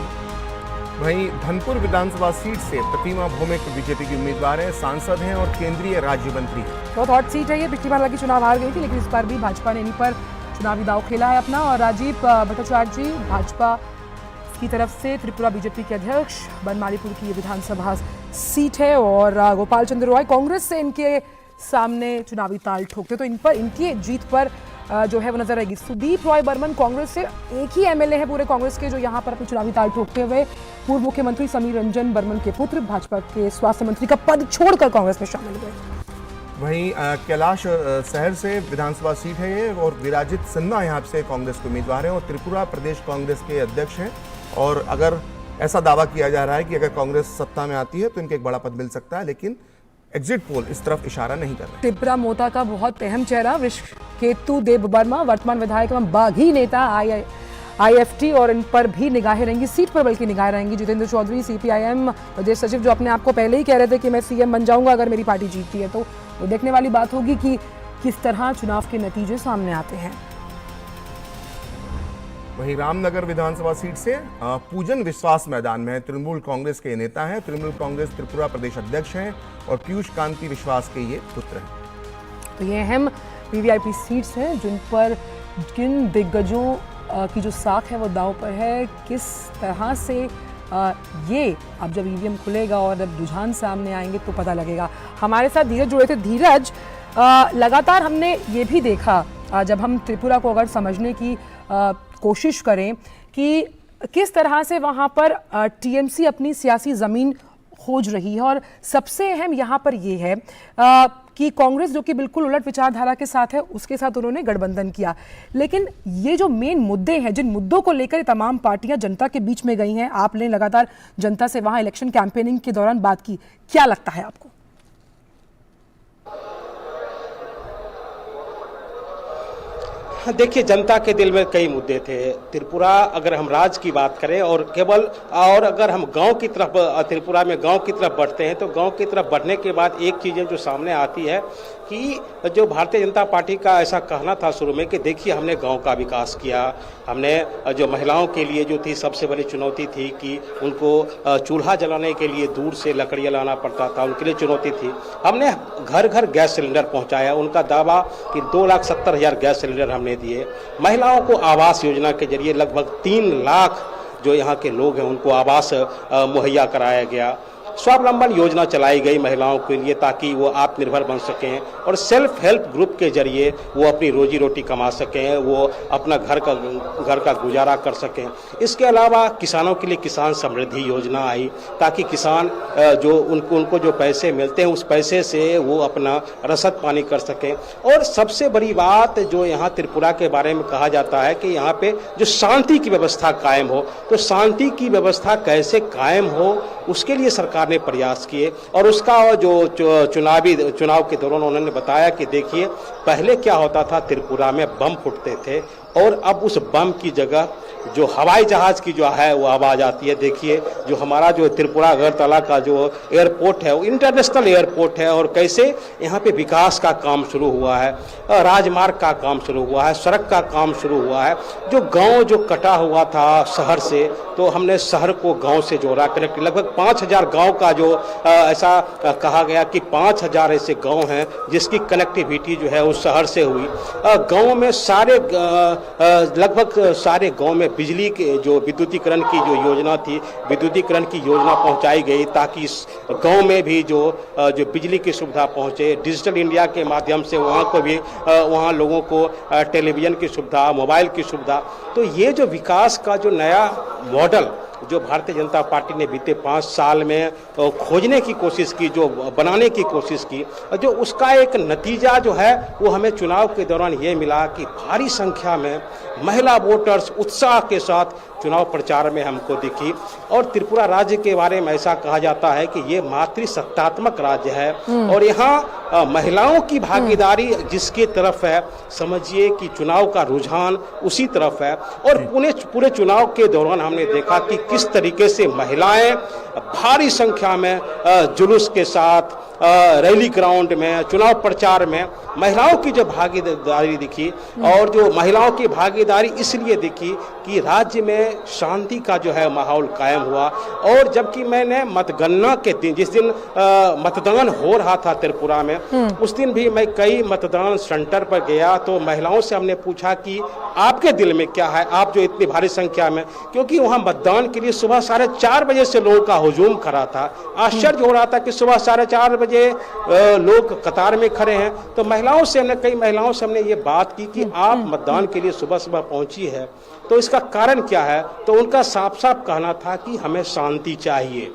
वहीं धनपुर विधानसभा सीट से प्रतिमा भौमिक बीजेपी की उम्मीदवार है, सांसद हैं और केंद्रीय राज्य मंत्री हैं। बहुत हॉट सीट है ये, पिछली बार हालांकि चुनाव हार गई थी लेकिन इस बार भी भाजपा ने इन्हीं पर चुनावी दाव खेला है अपना। और राजीव भट्टाचार्य जी भाजपा की तरफ से त्रिपुरा बीजेपी के अध्यक्ष, बनमालीपुर की ये विधानसभा सीट है। और गोपाल चंद्र रॉय कांग्रेस से इनके सामने चुनावी ताल ठोकते, तो इन पर इनकी जीत पर जो है वो नजर आएगी। सुदीप रॉय बर्मन कांग्रेस से एक ही एमएलए है पूरे कांग्रेस के जो यहाँ पर अपनी चुनावी ताल ठोकते हुए पूर्व मुख्यमंत्री समीर रंजन बर्मन के पुत्र भाजपा के स्वास्थ्य मंत्री का पद छोड़कर कांग्रेस में शामिल हुए। वहीं कैलाश शहर से विधानसभा सीट है ये, और विराजित सिन्हा यहाँ से कांग्रेस के उम्मीदवार हैं और त्रिपुरा प्रदेश कांग्रेस के अध्यक्ष हैं। और अगर ऐसा दावा किया जा रहा है कि अगर कांग्रेस सत्ता में आती है तो इनके एक बड़ा पद मिल सकता है, लेकिन एग्जिट पोल इस तरफ इशारा नहीं कर रहे। त्रिपुरा मोता का बहुत अहम चेहरा विश्वकेतु देव वर्मा, वर्तमान विधायक एवं बागी नेता आईएफटी, और इन पर भी निगाहें रहेंगी, सीट पर बल्कि निगाहें रहेंगी। जितेंद्र चौधरी सीपीआईएम प्रदेश सचिव जो अपने आप को पहले ही कह रहे थे कि मैं सीएम बन जाऊंगा अगर मेरी पार्टी जीतती है, तो देखने वाली बात होगी कि किस तरह चुनाव के नतीजे सामने आते हैं। वहीं रामनगर विधानसभा सीट से पूजन विश्वास मैदान में तृणमूल कांग्रेस के नेता हैं, तृणमूल कांग्रेस त्रिपुरा प्रदेश अध्यक्ष हैं और पीयूष कांति विश्वास के ये पुत्र हैं। तो ये अहम वीवीआईपी सीट्स हैं जिन पर किन दिग्गजों की जो साख है वो दांव पर है। किस तरह से ये अब जब ईवीएम खुलेगा और जब रुझान सामने आएंगे तो पता लगेगा। हमारे साथ धीरज जुड़े थे। धीरज, लगातार हमने ये भी देखा जब हम त्रिपुरा को अगर समझने की कोशिश करें कि किस तरह से वहाँ पर टीएमसी अपनी सियासी ज़मीन खोज रही है, और सबसे अहम यहाँ पर ये है कि कांग्रेस जो कि बिल्कुल उलट विचारधारा के साथ है उसके साथ उन्होंने गठबंधन किया। लेकिन ये जो मेन मुद्दे हैं, जिन मुद्दों को लेकर तमाम पार्टियां जनता के बीच में गई हैं, आपने लगातार जनता से वहाँ इलेक्शन कैंपेनिंग के दौरान बात की, क्या लगता है आपको? देखिए, जनता के दिल में कई मुद्दे थे। त्रिपुरा अगर हम राज्य की बात करें और केवल और अगर हम गांव की तरफ, त्रिपुरा में गांव की तरफ बढ़ते हैं तो गांव की तरफ बढ़ने के बाद एक चीज़ें जो सामने आती है कि जो भारतीय जनता पार्टी का ऐसा कहना था शुरू में कि देखिए हमने गांव का विकास किया, हमने जो महिलाओं के लिए जो थी सबसे बड़ी चुनौती थी कि उनको चूल्हा जलाने के लिए दूर से लकड़ियाँ लाना पड़ता था, उनके लिए चुनौती थी। हमने घर घर गैस सिलेंडर पहुंचाया, उनका दावा कि 2,70,000 गैस सिलेंडर हमने बनने दिए। महिलाओं को आवास योजना के जरिए लगभग 3 लाख जो यहाँ के लोग हैं उनको आवास मुहैया कराया गया। स्वावलंबन योजना चलाई गई महिलाओं के लिए ताकि वो आत्मनिर्भर बन सकें और सेल्फ हेल्प ग्रुप के जरिए वो अपनी रोजी रोटी कमा सकें, वो अपना घर का गुजारा कर सकें। इसके अलावा किसानों के लिए किसान समृद्धि योजना आई ताकि किसान जो उनको जो पैसे मिलते हैं उस पैसे से वो अपना रसद पानी कर सकें। और सबसे बड़ी बात जो यहाँ त्रिपुरा के बारे में कहा जाता है कि यहाँ पे जो शांति की व्यवस्था कायम हो, तो शांति की व्यवस्था कैसे कायम हो उसके लिए सरकार ने प्रयास किए। और उसका जो चुनाव के दौरान उन्होंने बताया कि देखिए पहले क्या होता था, त्रिपुरा में बम फूटते थे और अब उस बम की जगह जो हवाई जहाज की जो है वो आवाज़ आती है। देखिए जो हमारा जो त्रिपुरा अगरतला का जो एयरपोर्ट है वो इंटरनेशनल एयरपोर्ट है और कैसे यहाँ पे विकास का काम शुरू हुआ है, राजमार्ग का काम शुरू हुआ है, सड़क का काम शुरू हुआ है। जो गांव जो कटा हुआ था शहर से, तो हमने शहर को गांव से जोड़ा, कनेक्ट। लगभग 5000 गांव का जो ऐसा कहा गया कि 5000 ऐसे गांव हैं जिसकी कनेक्टिविटी जो है उस शहर से हुई। गांव में सारे लगभग सारे गांव में बिजली के जो विद्युतीकरण की जो योजना थी, विद्युतीकरण की योजना पहुंचाई गई ताकि इस गांव में भी जो बिजली की सुविधा पहुंचे। डिजिटल इंडिया के माध्यम से वहां को भी वहां लोगों को टेलीविजन की सुविधा, मोबाइल की सुविधा। तो ये जो विकास का जो नया मॉडल जो भारतीय जनता पार्टी ने बीते 5 साल में खोजने की कोशिश की, जो बनाने की कोशिश की, जो उसका एक नतीजा जो है वो हमें चुनाव के दौरान ये मिला कि भारी संख्या में महिला वोटर्स उत्साह के साथ चुनाव प्रचार में हमको दिखी। और त्रिपुरा राज्य के बारे में ऐसा कहा जाता है कि ये मातृसत्तात्मक राज्य है और यहाँ महिलाओं की भागीदारी जिसकी तरफ है, समझिए कि चुनाव का रुझान उसी तरफ है। और पूरे चुनाव के दौरान हमने देखा कि किस तरीके से महिलाएं भारी संख्या में जुलूस के साथ रैली ग्राउंड में, चुनाव प्रचार में महिलाओं की जो भागीदारी दिखी। और जो महिलाओं की भागीदारी इसलिए दिखी कि राज्य में शांति का जो है माहौल कायम हुआ। और जबकि मैंने मतगणना के दिन, जिस दिन मतदान हो रहा था त्रिपुरा में, उस दिन भी मैं कई मतदान सेंटर पर गया तो महिलाओं से हमने पूछा कि आपके दिल में क्या है, आप जो इतनी भारी संख्या में, क्योंकि वहाँ मतदान के लिए सुबह 4:30 बजे से लोगों का हुजूम खड़ा था। आश्चर्य हो रहा था कि सुबह 4:30 बजे लोग कतार में खड़े हैं। तो महिलाओं से हमने, कई महिलाओं से हमने ये बात की कि आप मतदान के लिए सुबह सुबह पहुंची है, तो इसका कारण क्या है? तो उनका साफ साफ कहना था कि हमें शांति चाहिए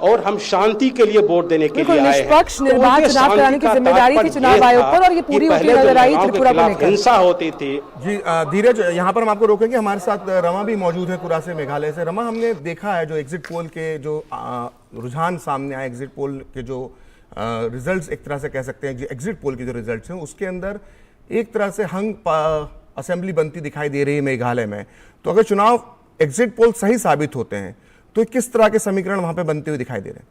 और हम शांति के लिए वोट देने के लिए आए हैं। निष्पक्ष निर्वाचन चुनाव कराने की जिम्मेदारी थी चुनाव आयोग पर और ये पूरी होती नजर आई त्रिपुरा को लेकर। हिंसा होती थी। जी धीरज, यहाँ पर हम आपको रोकेंगे। हमारे साथ रमा भी मौजूद है पूरा से मेघालय से। रमा, हमने देखा है जो एग्जिट पोल के जो रुझान सामने आए, एग्जिट पोल के जो रिजल्ट्स एक तरह से कह सकते हैं, एग्जिट पोल के जो रिजल्ट्स हैं उसके अंदर एक तरह से हंग असेंबली बनती दिखाई दे रही है मेघालय में। तो अगर चुनाव एग्जिट पोल सही साबित होते हैं तो किस तरह के समीकरण वहां पे बनते हुए दिखाई दे रहे हैं?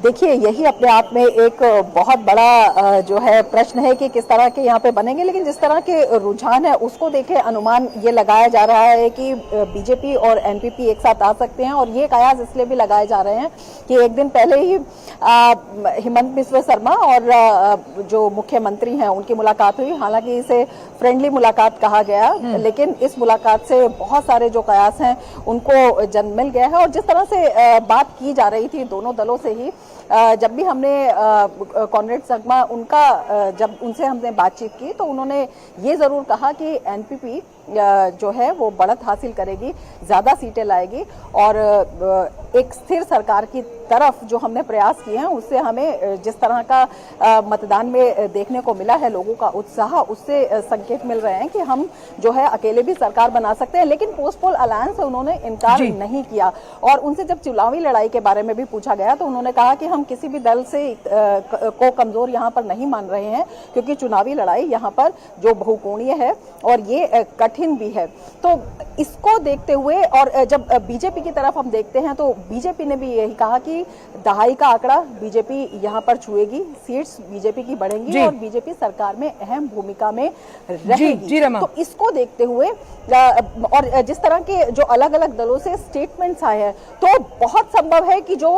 देखिए, यही अपने आप में एक बहुत बड़ा जो है प्रश्न है कि किस तरह के यहाँ पे बनेंगे। लेकिन जिस तरह के रुझान है उसको देखे अनुमान ये लगाया जा रहा है कि बीजेपी और एनपीपी एक साथ आ सकते हैं। और ये कयास इसलिए भी लगाए जा रहे हैं कि एक दिन पहले ही हेमंत बिस्वा शर्मा और जो मुख्यमंत्री हैं उनकी मुलाकात हुई। हालांकि इसे फ्रेंडली मुलाकात कहा गया, लेकिन इस मुलाकात से बहुत सारे जो कयास हैं उनको जन्म मिल गया है। और जिस तरह से बात की जा रही थी दोनों दलों से ही, जब भी हमने कॉनरेड संगमा जब उनसे हमने बातचीत की तो उन्होंने ये जरूर कहा कि एनपीपी जो है वो बढ़त हासिल करेगी, ज्यादा सीटें लाएगी और एक स्थिर सरकार की तरफ जो हमने प्रयास किए हैं उससे हमें जिस तरह का मतदान में देखने को मिला है लोगों का उत्साह, उससे संकेत मिल रहे हैं कि हम जो है अकेले भी सरकार बना सकते हैं। लेकिन पोस्ट पोल अलायंस से उन्होंने इनकार नहीं किया। और उनसे जब चुनावी लड़ाई के बारे में भी पूछा गया तो उन्होंने कहा कि हम किसी भी दल से को कमजोर यहाँ पर नहीं मान रहे हैं, क्योंकि चुनावी लड़ाई यहाँ पर जो बहुकोणीय है और ये कठिन भी है। तो इसको देखते हुए और जब बीजेपी की तरफ हम देखते हैं तो बीजेपी ने भी यही कहा कि कि दहाई का आंकड़ा बीजेपी यहाँ पर छुएगी, सीट्स बीजेपी की बढ़ेंगी और बीजेपी सरकार में अहम भूमिका में रहेगी। तो इसको देखते हुए और जिस तरह के जो अलग अलग दलों से स्टेटमेंट्स आए हैं, तो बहुत संभव है कि जो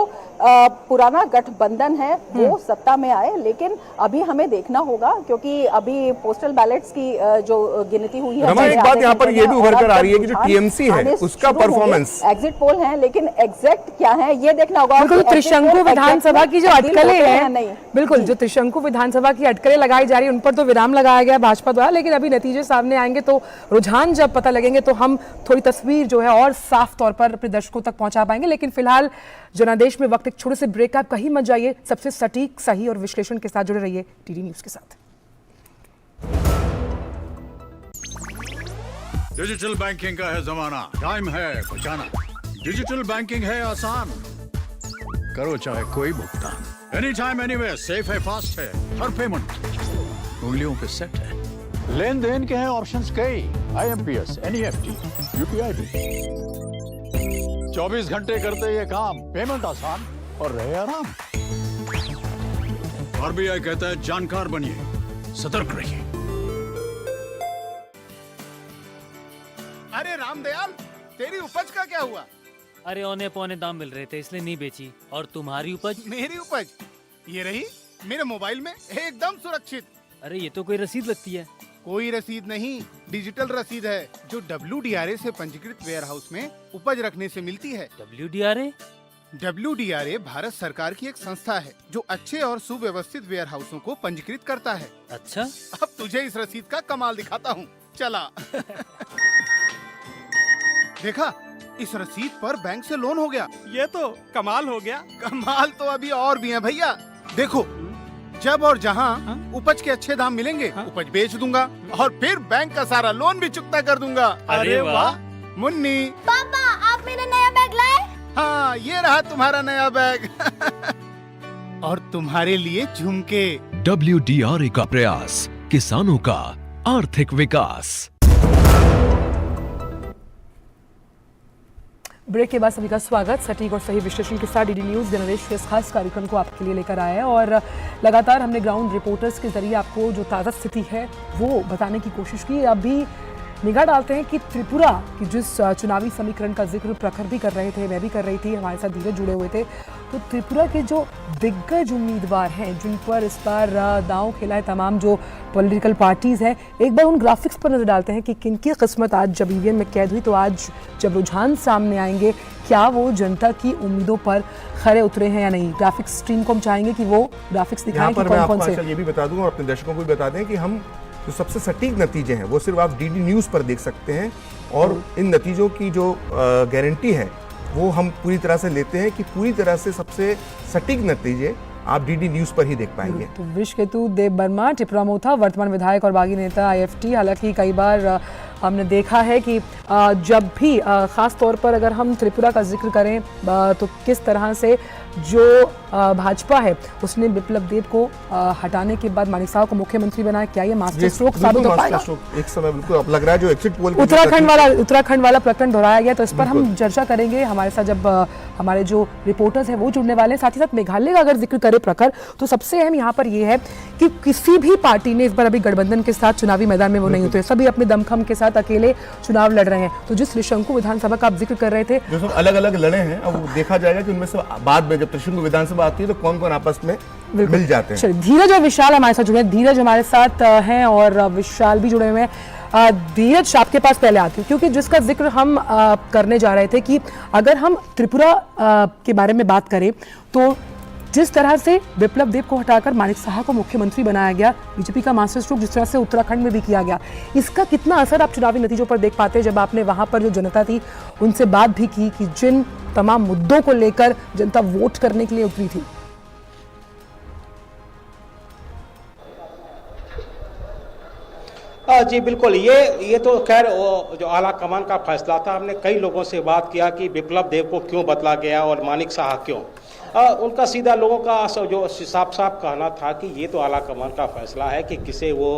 पुराना गठबंधन है वो सत्ता में आए, लेकिन अभी हमें देखना होगा क्योंकि अभी पोस्टल बैलेट्स की जो गिनती हुई है, एक बात यहाँ पर ये भी उभर कर आ रही है कि जो टीएमसी है उसका परफॉर्मेंस, एग्जिट पोल है, लेकिन एग्जैक्ट क्या है ये देखना होगा। बिल्कुल त्रिशंकु विधानसभा की जो अटकलें हैं, बिल्कुल जो त्रिशंकु विधानसभा की अटकलें लगाई जा रही है उन पर तो विराम लगाया गया भाजपा द्वारा, लेकिन अभी नतीजे सामने आएंगे तो रुझान जब पता लगेंगे तो हम थोड़ी तस्वीर जो है और साफ तौर पर अपने दर्शकों तक पहुंचा पाएंगे। लेकिन फिलहाल जनादेश में वक्त एक छोटे से ब्रेक, आप कहीं मत जाइए, सबसे सटीक, सही और विश्लेषण के साथ जुड़े रहिए टीडी न्यूज के साथ। डिजिटल बैंकिंग का है जमाना, टाइम है बचाना। डिजिटल बैंकिंग है आसान, करो चाहे कोई भुगतान, एनी टाइम एनीवेयर, सेफ है, फास्ट है, हर पेमेंट उंगलियों पे सेट है। लेन देन के हैं ऑप्शंस कई, IMPS, NEFT, UPI भी। 24 घंटे करते ये काम, पेमेंट आसान और रहे आराम। RBI कहता है जानकार बनिए, सतर्क रहिए। अरे रामदयाल, तेरी उपज का क्या हुआ? अरे औने पौने दाम मिल रहे थे इसलिए नहीं बेची। और तुम्हारी उपज? मेरी उपज ये रही मेरे मोबाइल में एकदम सुरक्षित। अरे ये तो कोई रसीद लगती है। कोई रसीद नहीं, डिजिटल रसीद है जो WDRA से पंजीकृत वेयर हाउस में उपज रखने से मिलती है। WDRA? WDRA भारत सरकार की एक संस्था है जो अच्छे और सुव्यवस्थित वेयर हाउसों को पंजीकृत करता है। अच्छा, अब तुझे इस रसीद का कमाल दिखाता हूँ, चला। देखा, इस रसीद पर बैंक से लोन हो गया। ये तो कमाल हो गया। कमाल तो अभी और भी है भैया। देखो, जब और जहाँ उपज के अच्छे दाम मिलेंगे, उपज बेच दूंगा और फिर बैंक का सारा लोन भी चुकता कर दूंगा। अरे वाह। मुन्नी, पापा आप मेरा नया बैग लाए? हाँ, ये रहा तुम्हारा नया बैग। और तुम्हारे लिए झुमके। WDRA का प्रयास, किसानों का आर्थिक विकास। ब्रेक के बाद सभी का स्वागत। सटीक और सही विश्लेषण के साथ डीडी न्यूज़ जनादेश के इस खास कार्यक्रम को आपके लिए लेकर आया है और लगातार हमने ग्राउंड रिपोर्टर्स के जरिए आपको जो ताज़ा स्थिति है वो बताने की कोशिश की। अभी निगाह डालते हैं कि त्रिपुरा की जिस चुनावी समीकरण का जिक्र प्रखर भी कर रहे थे, मैं भी कर रही थी, हमारे साथ धीरज जुड़े हुए थे, तो त्रिपुरा के जो दिग्गज उम्मीदवार हैं जिन पर इस बार दांव खेला है तमाम जो पॉलिटिकल पार्टीज़ हैं, एक बार उन ग्राफिक्स पर नजर डालते हैं कि किनकी किस्मत आज जब ईवीएम में कैद हुई, तो आज जब रुझान सामने आएंगे क्या वो जनता की उम्मीदों पर खरे उतरे हैं या नहीं। ग्राफिक्स स्क्रीन को हम चाहेंगे कि वो ग्राफिक्स दिखाएं कि कौन कौन से। ये भी बता दूं और अपने दर्शकों को भी बता दें कि हम जो सबसे सटीक नतीजे हैं वो सिर्फ आप डीडी न्यूज़ पर देख सकते हैं और इन नतीजों की जो गारंटी है वो हम पूरी तरह से लेते हैं कि पूरी तरह से सबसे सटीक नतीजे आप डीडी न्यूज़ पर ही देख पाएंगे। तो विश्वकेतु देव वर्मा टिपरा मोथा वर्तमान विधायक और बागी नेता IFT, हालांकि कई बार हमने देखा है कि जब भी ख़ास तौर पर अगर हम त्रिपुरा का जिक्र करें तो किस तरह से जो भाजपा है उसने बिप्लब देब को हटाने के बाद मानिक साहब को मुख्यमंत्री बनाया, क्या ये मास्टर स्ट्रोक साबित हो पाएगा? एक समय बिल्कुल अब लग रहा है जो एग्जिट पोल उत्तराखंड वाला प्रकरण दोहराया गया, तो इस पर हम चर्चा करेंगे। हमारे साथ जब हमारे जो रिपोर्टर्स हैं वो जुड़ने वाले हैं, साथ ही साथ मेघालय का अगर जिक्र करें प्रखर, तो सबसे अहम यहाँ पर ये है कि किसी भी पार्टी ने इस बार अभी गठबंधन के साथ चुनावी मैदान में वो नहीं होते, सभी अपने दमखम के साथ अकेले चुनाव लड़ रहे हैं। तो जिस त्रिशंकु विधानसभा का आप जिक्र कर रहे थे, जो सब अलग अलग लड़े हैं, अब देखा जाएगा कि उनमें से बाद में जब त्रिशंकु विधानसभा आती है तो कौन कौन आपस में मिल जाते हैं। धीरज और विशाल हमारे साथ जुड़े हैं। धीरज हमारे साथ हैं और विशाल भी जुड़े हुए हैं। धीरज आपके पास पहले आती हूँ क्योंकि जिसका जिक्र हम करने जा रहे थे कि अगर हम त्रिपुरा के बारे में बात करें तो जिस तरह से बिप्लब देब को हटाकर मानिक साहा को मुख्यमंत्री बनाया गया, बीजेपी का मास्टर स्ट्रोक जिस तरह से उत्तराखंड में भी किया गया, इसका कितना असर आप चुनावी नतीजों पर देख पाते हैं जब आपने वहां पर जो जनता थी उनसे बात भी की कि जिन तमाम मुद्दों को लेकर जनता वोट करने के लिए उतरी थी? जी बिल्कुल, ये तो खैर जो आला कमान का फैसला था। हमने कई लोगों से बात किया कि बिप्लब देब को क्यों बदला गया और मानिक साहा क्यों। उनका सीधा लोगों का जो साफ कहना था कि ये तो आला कमान का फैसला है कि किसे वो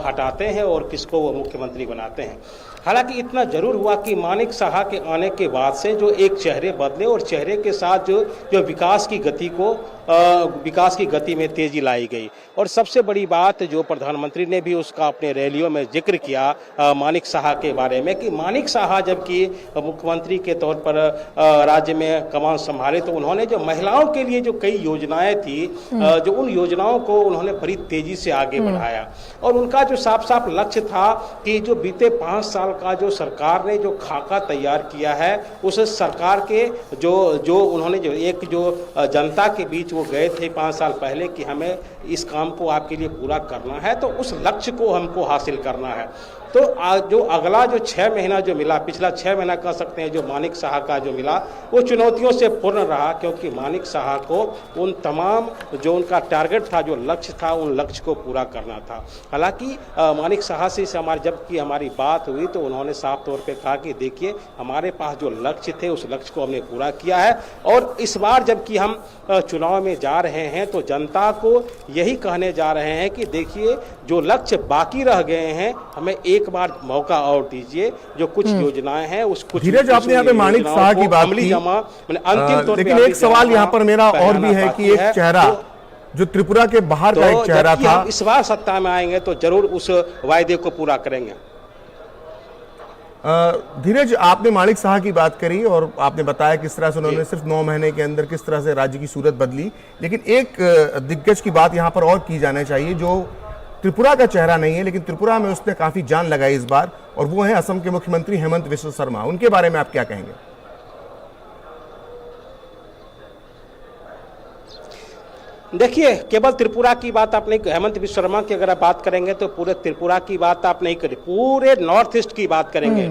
हटाते हैं और किसको वो मुख्यमंत्री बनाते हैं। हालांकि इतना जरूर हुआ कि मानिक साहा के आने के बाद से जो एक चेहरे बदले और चेहरे के साथ जो विकास की गति में तेजी लाई गई। और सबसे बड़ी बात जो प्रधानमंत्री ने भी उसका अपने रैलियों में जिक्र किया मानिक साहा के बारे में कि मानिक साहा जबकि मुख्यमंत्री के तौर पर राज्य में कमान संभाले तो उन्होंने जो महिलाओं के लिए जो कई योजनाएं थी जो उन योजनाओं को उन्होंने बड़ी तेजी से आगे बढ़ाया। और उनका जो साफ साफ लक्ष्य था कि जो बीते 5 साल का जो सरकार ने जो खाका तैयार किया है उस सरकार के जो उन्होंने जो जनता के बीच वो गए थे 5 साल पहले कि हमें इस काम को आपके लिए पूरा करना है, तो उस लक्ष्य को हमको हासिल करना है। तो जो अगला जो 6 महीना जो मिला, पिछला 6 महीना कह सकते हैं जो मानिक साहा का जो मिला वो चुनौतियों से पूर्ण रहा, क्योंकि मानिक साहा को उन तमाम जो उनका टारगेट था, जो लक्ष्य था, उन लक्ष्य को पूरा करना था। हालांकि मानिक साहा से हमारी बात हुई तो उन्होंने साफ तौर पे कहा कि देखिए हमारे पास जो लक्ष्य थे उस लक्ष्य को हमने पूरा किया है और इस बार जबकि हम चुनाव में जा रहे हैं तो जनता को यही कहने जा रहे हैं कि देखिए जो लक्ष्य बाकी रह गए हैं हमें एक बार मौका और दीजिए। जो कुछ योजनाएं हैं उस कुछ धीरज आपने यहाँ पे मानिक साहा की बात की, अंतिम तौर लेकिन एक सवाल यहाँ पर मेरा और भी है कि एक चेहरा जो त्रिपुरा के बाहर का एक चेहरा था, इस बार सत्ता में आएंगे तो जरूर उस वायदे को पूरा करेंगे। धीरज आपने मानिक साहा की बात करी और आपने बताया किस तरह से उन्होंने सिर्फ 9 महीने के अंदर किस तरह से राज्य की सूरत बदली, लेकिन एक दिग्गज की बात यहाँ पर और की जाना चाहिए जो त्रिपुरा का चेहरा नहीं है लेकिन त्रिपुरा में उसने काफी जान लगाई इस बार, और वो है असम के मुख्यमंत्री हेमंत बिस्वा शर्मा। उनके बारे में आप क्या कहेंगे? देखिए केवल त्रिपुरा की बात आप नहीं, हेमंत बिस्वा शर्मा की अगर आप बात करेंगे तो पूरे त्रिपुरा की बात आप नहीं करें, पूरे नॉर्थ ईस्ट की बात करेंगे।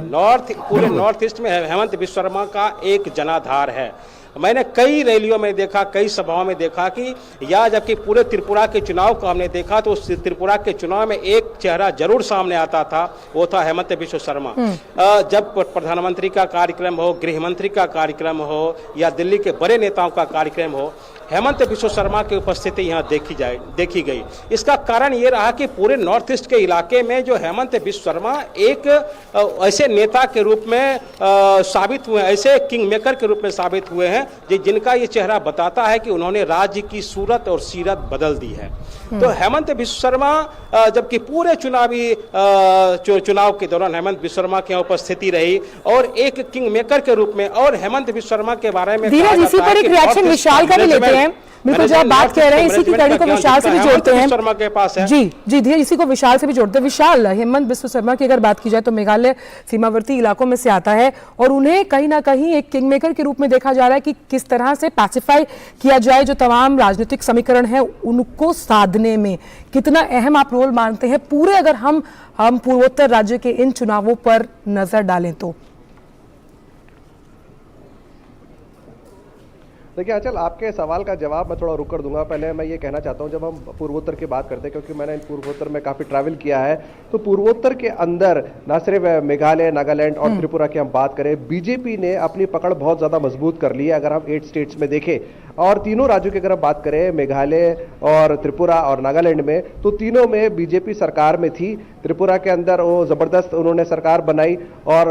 पूरे नॉर्थ ईस्ट में हेमंत बिस्वा शर्मा का एक जनाधार है। मैंने कई रैलियों में देखा, कई सभाओं में देखा कि जबकि पूरे त्रिपुरा के चुनाव को हमने देखा तो उस त्रिपुरा के चुनाव में एक चेहरा जरूर सामने आता था, वो था हेमंत बिस्वा शर्मा। जब प्रधानमंत्री का कार्यक्रम हो, गृह मंत्री का कार्यक्रम हो या दिल्ली के बड़े नेताओं का कार्यक्रम हो, हेमंत बिस्वा शर्मा की उपस्थिति यहाँ देखी गई। इसका कारण ये रहा कि पूरे नॉर्थ ईस्ट के इलाके में जो हेमंत बिस्वा शर्मा एक ऐसे नेता के रूप में साबित हुए, ऐसे किंग मेकर के रूप में साबित हुए हैं जिनका ये चेहरा बताता है कि उन्होंने राज्य की सूरत और सीरत बदल दी है। तो हेमंत बिस्वा शर्मा जबकि पूरे चुनाव के दौरान हेमंत बिस्वा शर्मा की उपस्थिति रही और एक किंग मेकर के रूप में, और हेमंत बिस्वा शर्मा के बारे में इसी पर एक रिएक्शन विशाल का भी लेते हैं। बिल्कुल जो आप बात कह रहे हैं इसी की कड़ी को विशाल से भी जोड़ते हैं। शर्मा के पास है जी धीरज, इसी को विशाल से भी जोड़ते हैं। विशाल, हेमंत बिस्वा शर्मा की अगर बात की जाए तो मेघालय सीमावर्ती इलाकों में से आता है और उन्हें कहीं ना कहीं एक किंग मेकर के रूप में देखा जा रहा है कि किस तरह से पैसिफाई किया जाए जो तमाम राजनीतिक समीकरण है उनको साधने में कितना अहम आप रोल मानते हैं पूरे, अगर हम पूर्वोत्तर राज्य के इन चुनावों पर नजर डालें तो? देखिए आंचल, आपके सवाल का जवाब मैं थोड़ा रुक कर दूंगा। पहले मैं ये कहना चाहता हूँ, जब हम पूर्वोत्तर की बात करते हैं, क्योंकि मैंने पूर्वोत्तर में काफ़ी ट्रैवल किया है, तो पूर्वोत्तर के अंदर न सिर्फ मेघालय, नागालैंड और त्रिपुरा की हम बात करें, बीजेपी ने अपनी पकड़ बहुत ज़्यादा मजबूत कर ली है। अगर हम 8 स्टेट्स में देखें और तीनों राज्यों की अगर हम बात करें, मेघालय और त्रिपुरा और नागालैंड में, तो तीनों में बीजेपी सरकार में थी। त्रिपुरा के अंदर वो ज़बरदस्त उन्होंने सरकार बनाई और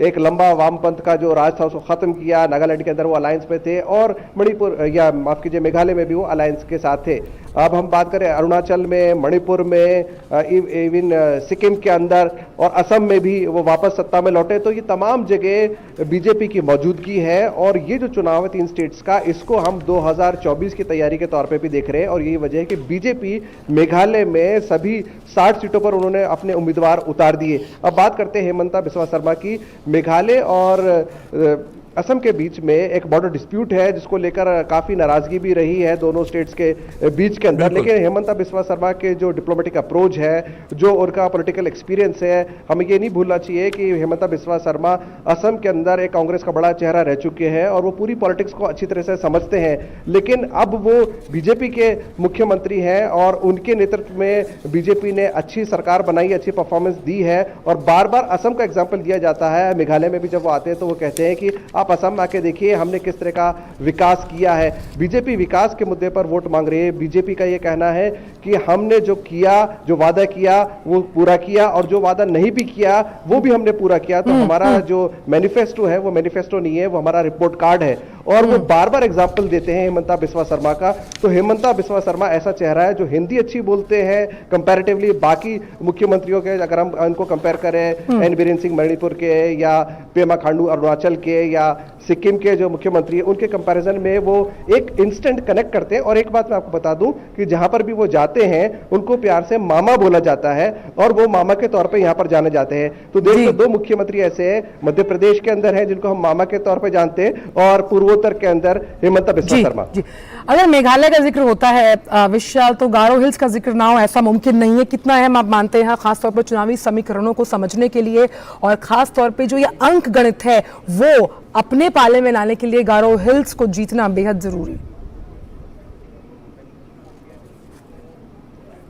एक लंबा वामपंथ का जो राज था उसको ख़त्म किया। नागालैंड के अंदर वो अलायंस में थे और मणिपुर या माफ कीजिए मेघालय में भी वो अलायंस के साथ थे। अब हम बात करें अरुणाचल में, मणिपुर में, इवन सिक्किम के अंदर और असम में भी वो वापस सत्ता में लौटे। तो ये तमाम जगह बीजेपी की मौजूदगी है और ये जो चुनाव है 3 स्टेट्स का, इसको हम 2024 की तैयारी के तौर पे भी देख रहे हैं। और यही वजह है कि बीजेपी मेघालय में सभी 60 सीटों पर उन्होंने अपने उम्मीदवार उतार दिए। अब बात करते हैं हेमंत बिस्वा शर्मा की। मेघालय और असम के बीच में एक बॉर्डर डिस्प्यूट है जिसको लेकर काफी नाराजगी भी रही है दोनों स्टेट्स के बीच के अंदर, लेकिन हेमंत बिस्वा शर्मा के जो डिप्लोमेटिक अप्रोच है, जो उनका पॉलिटिकल एक्सपीरियंस है, हमें ये नहीं भूलना चाहिए कि हेमंत बिस्वा शर्मा असम के अंदर एक कांग्रेस का बड़ा चेहरा रह चुके हैं और वो पूरी पॉलिटिक्स को अच्छी तरह से समझते हैं। लेकिन अब वो बीजेपी के मुख्यमंत्री हैं और उनके नेतृत्व में बीजेपी ने अच्छी सरकार बनाई, अच्छी परफॉर्मेंस दी है और बार बार असम का एग्जाम्पल दिया जाता है। मेघालय में भी जब वो आते हैं तो वो कहते हैं कि आप असम में आके देखिए हमने किस तरह का विकास किया है। बीजेपी विकास के मुद्दे पर वोट मांग रही है। बीजेपी का ये कहना है कि हमने जो किया, जो वादा किया वो पूरा किया, और जो वादा नहीं भी किया वो भी हमने पूरा किया। तो हमारा जो मैनिफेस्टो है वो मैनिफेस्टो नहीं है, वो हमारा रिपोर्ट कार्ड है। और वो बार बार एग्जाम्पल देते हैं हिमंता बिस्वा शर्मा का। तो हिमंता बिस्वा शर्मा ऐसा चेहरा है जो हिंदी अच्छी बोलते हैं कंपैरेटिवली बाकी मुख्यमंत्रियों के। अगर हम उनको कंपेयर करें एन बीरेन सिंह मणिपुर के, या पेमा खांडू अरुणाचल के, या सिक्किम के जो मुख्यमंत्री है, उनके कंपैरिजन में वो एक इंस्टेंट कनेक्ट करते हैं। और एक बात मैं आपको बता दूं कि जहां पर भी वो जाते हैं उनको प्यार से मामा बोला जाता है, और वो मामा के तौर पे यहां पर जाने जाते हैं। तो देश में 2 मुख्यमंत्री ऐसे हैं मध्य प्रदेश के अंदर हैं जिनको हम मामा के तौर पे जानते हैं, और पूर्वोत्तर के अंदर हिमंता बिस्वा शर्मा। अगर मेघालय का जिक्र होता है विशाल, तो गारो हिल्स का जिक्र ना हो ऐसा मुमकिन नहीं है। कितना अहम आप मानते हैं खासतौर पर चुनावी समीकरणों को समझने के लिए, और खास तौर पे जो ये अंक गणित है वो अपने पाले में लाने के लिए गारो हिल्स को जीतना बेहद जरूरी?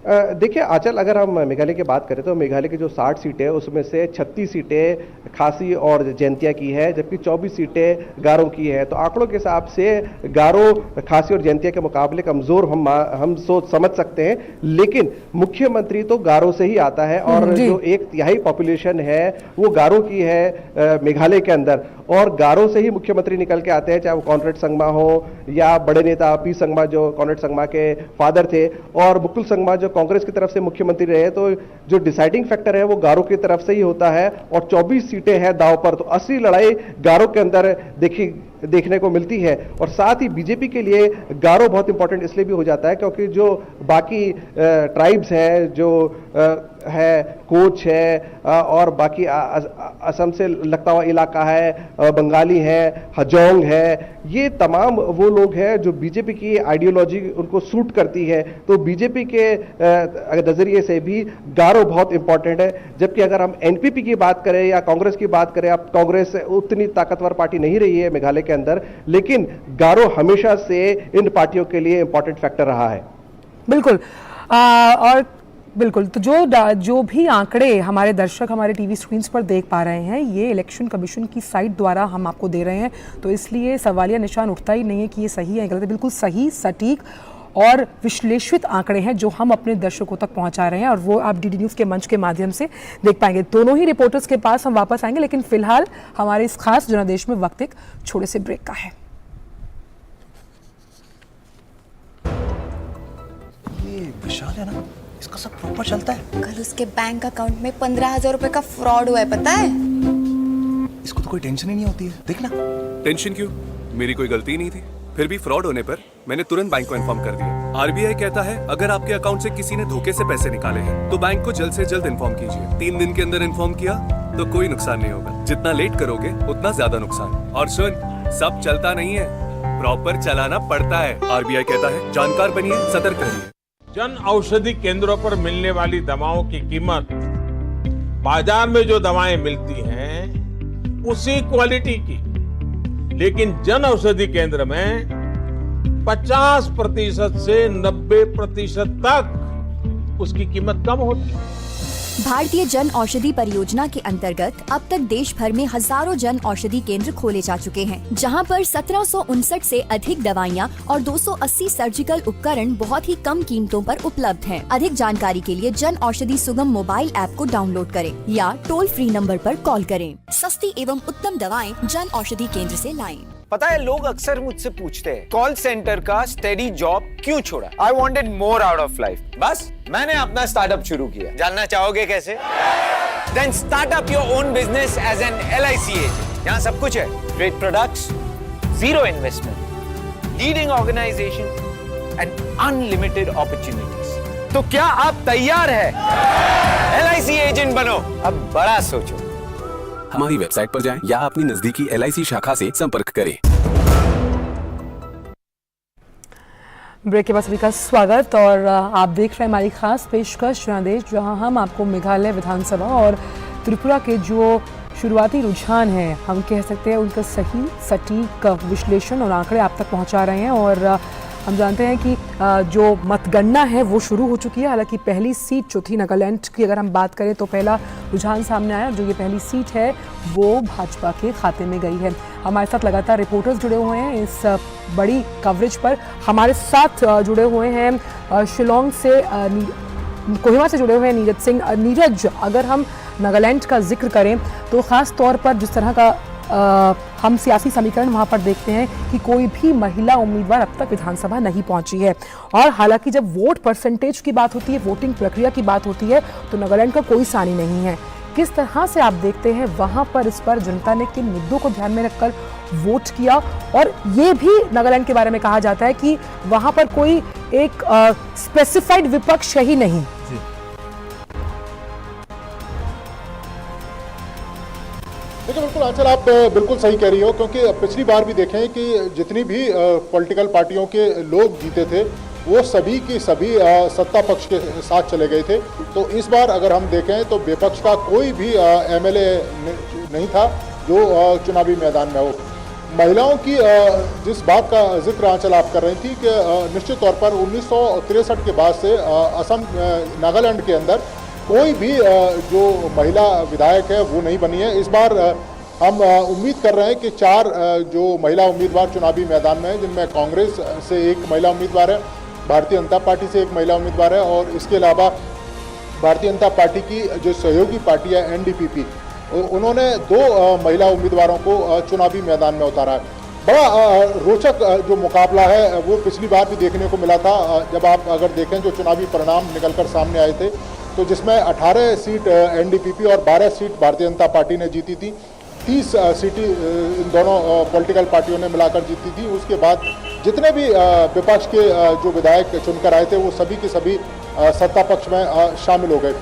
देखिए आंचल, अगर हम मेघालय की बात करें तो मेघालय की जो 60 सीटें उसमें से 36 सीटें खासी और जैंतिया की है, जबकि 24 सीटें गारो की है। तो आंकड़ों के हिसाब से गारो खासी और जैंतिया के मुकाबले कमजोर हम सोच समझ सकते हैं, लेकिन मुख्यमंत्री तो गारो से ही आता है, और जो 1/3 पॉपुलेशन है वो गारो की है मेघालय के अंदर, और गारो से ही मुख्यमंत्री निकल के आते हैं, चाहे वो कॉनरेड संगमा हो या बड़े नेता पी संगमा जो कॉनरेड संगमा के फादर थे, और मुकुल संगमा जो कांग्रेस की तरफ से मुख्यमंत्री रहे। तो जो डिसाइडिंग फैक्टर है वो गारो की तरफ से ही होता है, और 24 सीटें हैं दांव पर। तो असली लड़ाई गारो के अंदर देखने को मिलती है। और साथ ही बीजेपी के लिए गारो बहुत इंपॉर्टेंट इसलिए भी हो जाता है क्योंकि जो बाकी ट्राइब्स हैं, जो है कोच है, और बाकी असम से लगता हुआ इलाका है, बंगाली है, हजोंग है, ये तमाम वो लोग हैं जो बीजेपी की आइडियोलॉजी उनको सूट करती है। तो बीजेपी के नजरिए से भी गारो बहुत इंपॉर्टेंट है। जबकि अगर हम एनपीपी की बात करें या कांग्रेस की बात करें, अब कांग्रेस उतनी ताकतवर पार्टी नहीं रही है मेघालय के अंदर, लेकिन गारो हमेशा से इन पार्टियों के लिए इंपॉर्टेंट फैक्टर रहा है। बिल्कुल। और बिल्कुल, तो जो भी आंकड़े हमारे दर्शक हमारे टीवी स्क्रीन्स पर देख पा रहे हैं, ये इलेक्शन कमीशन की साइट द्वारा हम आपको दे रहे हैं, तो इसलिए सवालिया निशान उठता ही नहीं है कि ये सही है गलत है। बिल्कुल सही, सटीक और विश्लेषित आंकड़े हैं जो हम अपने दर्शकों तक पहुंचा रहे हैं, और वो आप डीडी न्यूज़ के मंच के माध्यम से देख पाएंगे। दोनों ही रिपोर्टर्स के पास हम वापस आएंगे, लेकिन फिलहाल हमारे इस खास जनादेश में वक्त एक छोटे से ब्रेक का है। ये विशाल है ना, इसका सब प्रॉपर चलता है। कल उसके बैंक अकाउंट में 15,000 रुपए का फ्रॉड हुआ है, पता है? इसको तो कोई टेंशन ही नहीं होती है, देखना। टेंशन क्यों? मेरी कोई गलती नहीं थी। फिर भी फ्रॉड होने पर मैंने तुरंत बैंक को इन्फॉर्म कर दिया। आरबीआई कहता है अगर आपके अकाउंट से किसी ने धोखे से पैसे निकाले हैं तो बैंक को जल्द से जल्द इन्फॉर्म कीजिए। 3 दिन के अंदर इन्फॉर्म किया तो कोई नुकसान नहीं होगा। जितना लेट करोगे उतना ज्यादा नुकसान। और सुन, सब चलता नहीं है, प्रॉपर चलाना पड़ता है। आरबीआई कहता है जानकार बनिए, सतर्क रहिए। जन औषधि केंद्रों पर मिलने वाली दवाओं की कीमत बाजार में जो दवाएं मिलती हैं उसी क्वालिटी की, लेकिन जन औषधि केंद्र में 50% से 90% तक उसकी कीमत कम होती है। भारतीय जन औषधि परियोजना के अंतर्गत अब तक देश भर में हजारों जन औषधि केंद्र खोले जा चुके हैं, जहां पर 1759 से अधिक दवाइयां और 280 सर्जिकल उपकरण बहुत ही कम कीमतों पर उपलब्ध हैं। अधिक जानकारी के लिए जन औषधि सुगम मोबाइल ऐप को डाउनलोड करें या टोल फ्री नंबर पर कॉल करें। सस्ती एवं उत्तम दवाएं जन औषधि केंद्र से लाएं। पता है, लोग अक्सर मुझसे पूछते हैं कॉल सेंटर का स्टेडी जॉब क्यों छोड़ा? I wanted more out of life. बस मैंने अपना स्टार्टअप शुरू किया। जानना चाहोगे कैसे? Then start up your own business as an LIC agent. यहाँ सब कुछ है, great products, zero investment, leading organization and unlimited opportunities. तो क्या आप तैयार हैं? LIC एजेंट बनो, अब बड़ा सोचो। हमारी वेबसाइट पर जाएं या अपनी नजदीकी LIC शाखा से संपर्क करें। ब्रेक के बाद सभी का स्वागत, और आप देख रहे हैं हमारी खास पेशकश जनादेश, जहां हम आपको मेघालय विधानसभा और त्रिपुरा के जो शुरुआती रुझान हैं, हम कह सकते हैं उनका सही सटीक विश्लेषण और आंकड़े आप तक पहुंचा रहे हैं। और हम जानते हैं कि जो मतगणना है वो शुरू हो चुकी है। हालांकि पहली सीट जो थी नागालैंड की अगर हम बात करें तो पहला रुझान सामने आया, जो ये पहली सीट है वो भाजपा के खाते में गई है। हमारे साथ लगातार रिपोर्टर्स जुड़े हुए हैं इस बड़ी कवरेज पर। हमारे साथ जुड़े हुए हैं शिलोंग से कोहिमा से जुड़े हुए हैं नीरज सिंह। नीरज, अगर हम नागालैंड का जिक्र करें तो ख़ास तौर पर जिस तरह का हम सियासी समीकरण वहाँ पर देखते हैं कि कोई भी महिला उम्मीदवार अब तक विधानसभा नहीं पहुंची है, और हालांकि जब वोट परसेंटेज की बात होती है, वोटिंग प्रक्रिया की बात होती है, तो नागालैंड का कोई सानी नहीं है। किस तरह से आप देखते हैं वहाँ पर इस पर जनता ने किन मुद्दों को ध्यान में रखकर वोट किया? और ये भी नागालैंड के बारे में कहा जाता है कि वहाँ पर कोई एक स्पेसिफाइड विपक्ष है ही नहीं। देखिए, बिल्कुल आंचल, आप बिल्कुल सही कह रही हो, क्योंकि पिछली बार भी देखें कि जितनी भी पॉलिटिकल पार्टियों के लोग जीते थे वो सभी के सभी सत्ता पक्ष के साथ चले गए थे। तो इस बार अगर हम देखें तो विपक्ष का कोई भी एमएलए नहीं था जो चुनावी मैदान में हो। महिलाओं की जिस बात का जिक्र आंचल आप कर रही थी कि निश्चित तौर पर 1963 के बाद से असम नागालैंड के अंदर कोई भी जो महिला विधायक है वो नहीं बनी है। इस बार हम उम्मीद कर रहे हैं कि 4 जो महिला उम्मीदवार चुनावी मैदान में हैं, जिनमें कांग्रेस से एक महिला उम्मीदवार है, भारतीय जनता पार्टी से एक महिला उम्मीदवार है, और इसके अलावा भारतीय जनता पार्टी की जो सहयोगी पार्टी है एनडीपीपी, उन्होंने 2 महिला उम्मीदवारों को चुनावी मैदान में उतारा है। बड़ा रोचक जो मुकाबला है वो पिछली बार भी देखने को मिला था। जब आप अगर देखें जो चुनावी परिणाम निकलकर सामने आए थे, तो जिसमें 18 सीट एनडीपीपी और 12 सीट भारतीय जनता पार्टी ने जीती थी, 30 सीटें इन दोनों पॉलिटिकल पार्टियों ने मिलाकर जीती थी। उसके बाद जितने भी विपक्ष के जो विधायक चुनकर आए थे वो सभी के सभी सत्ता पक्ष में शामिल हो गए।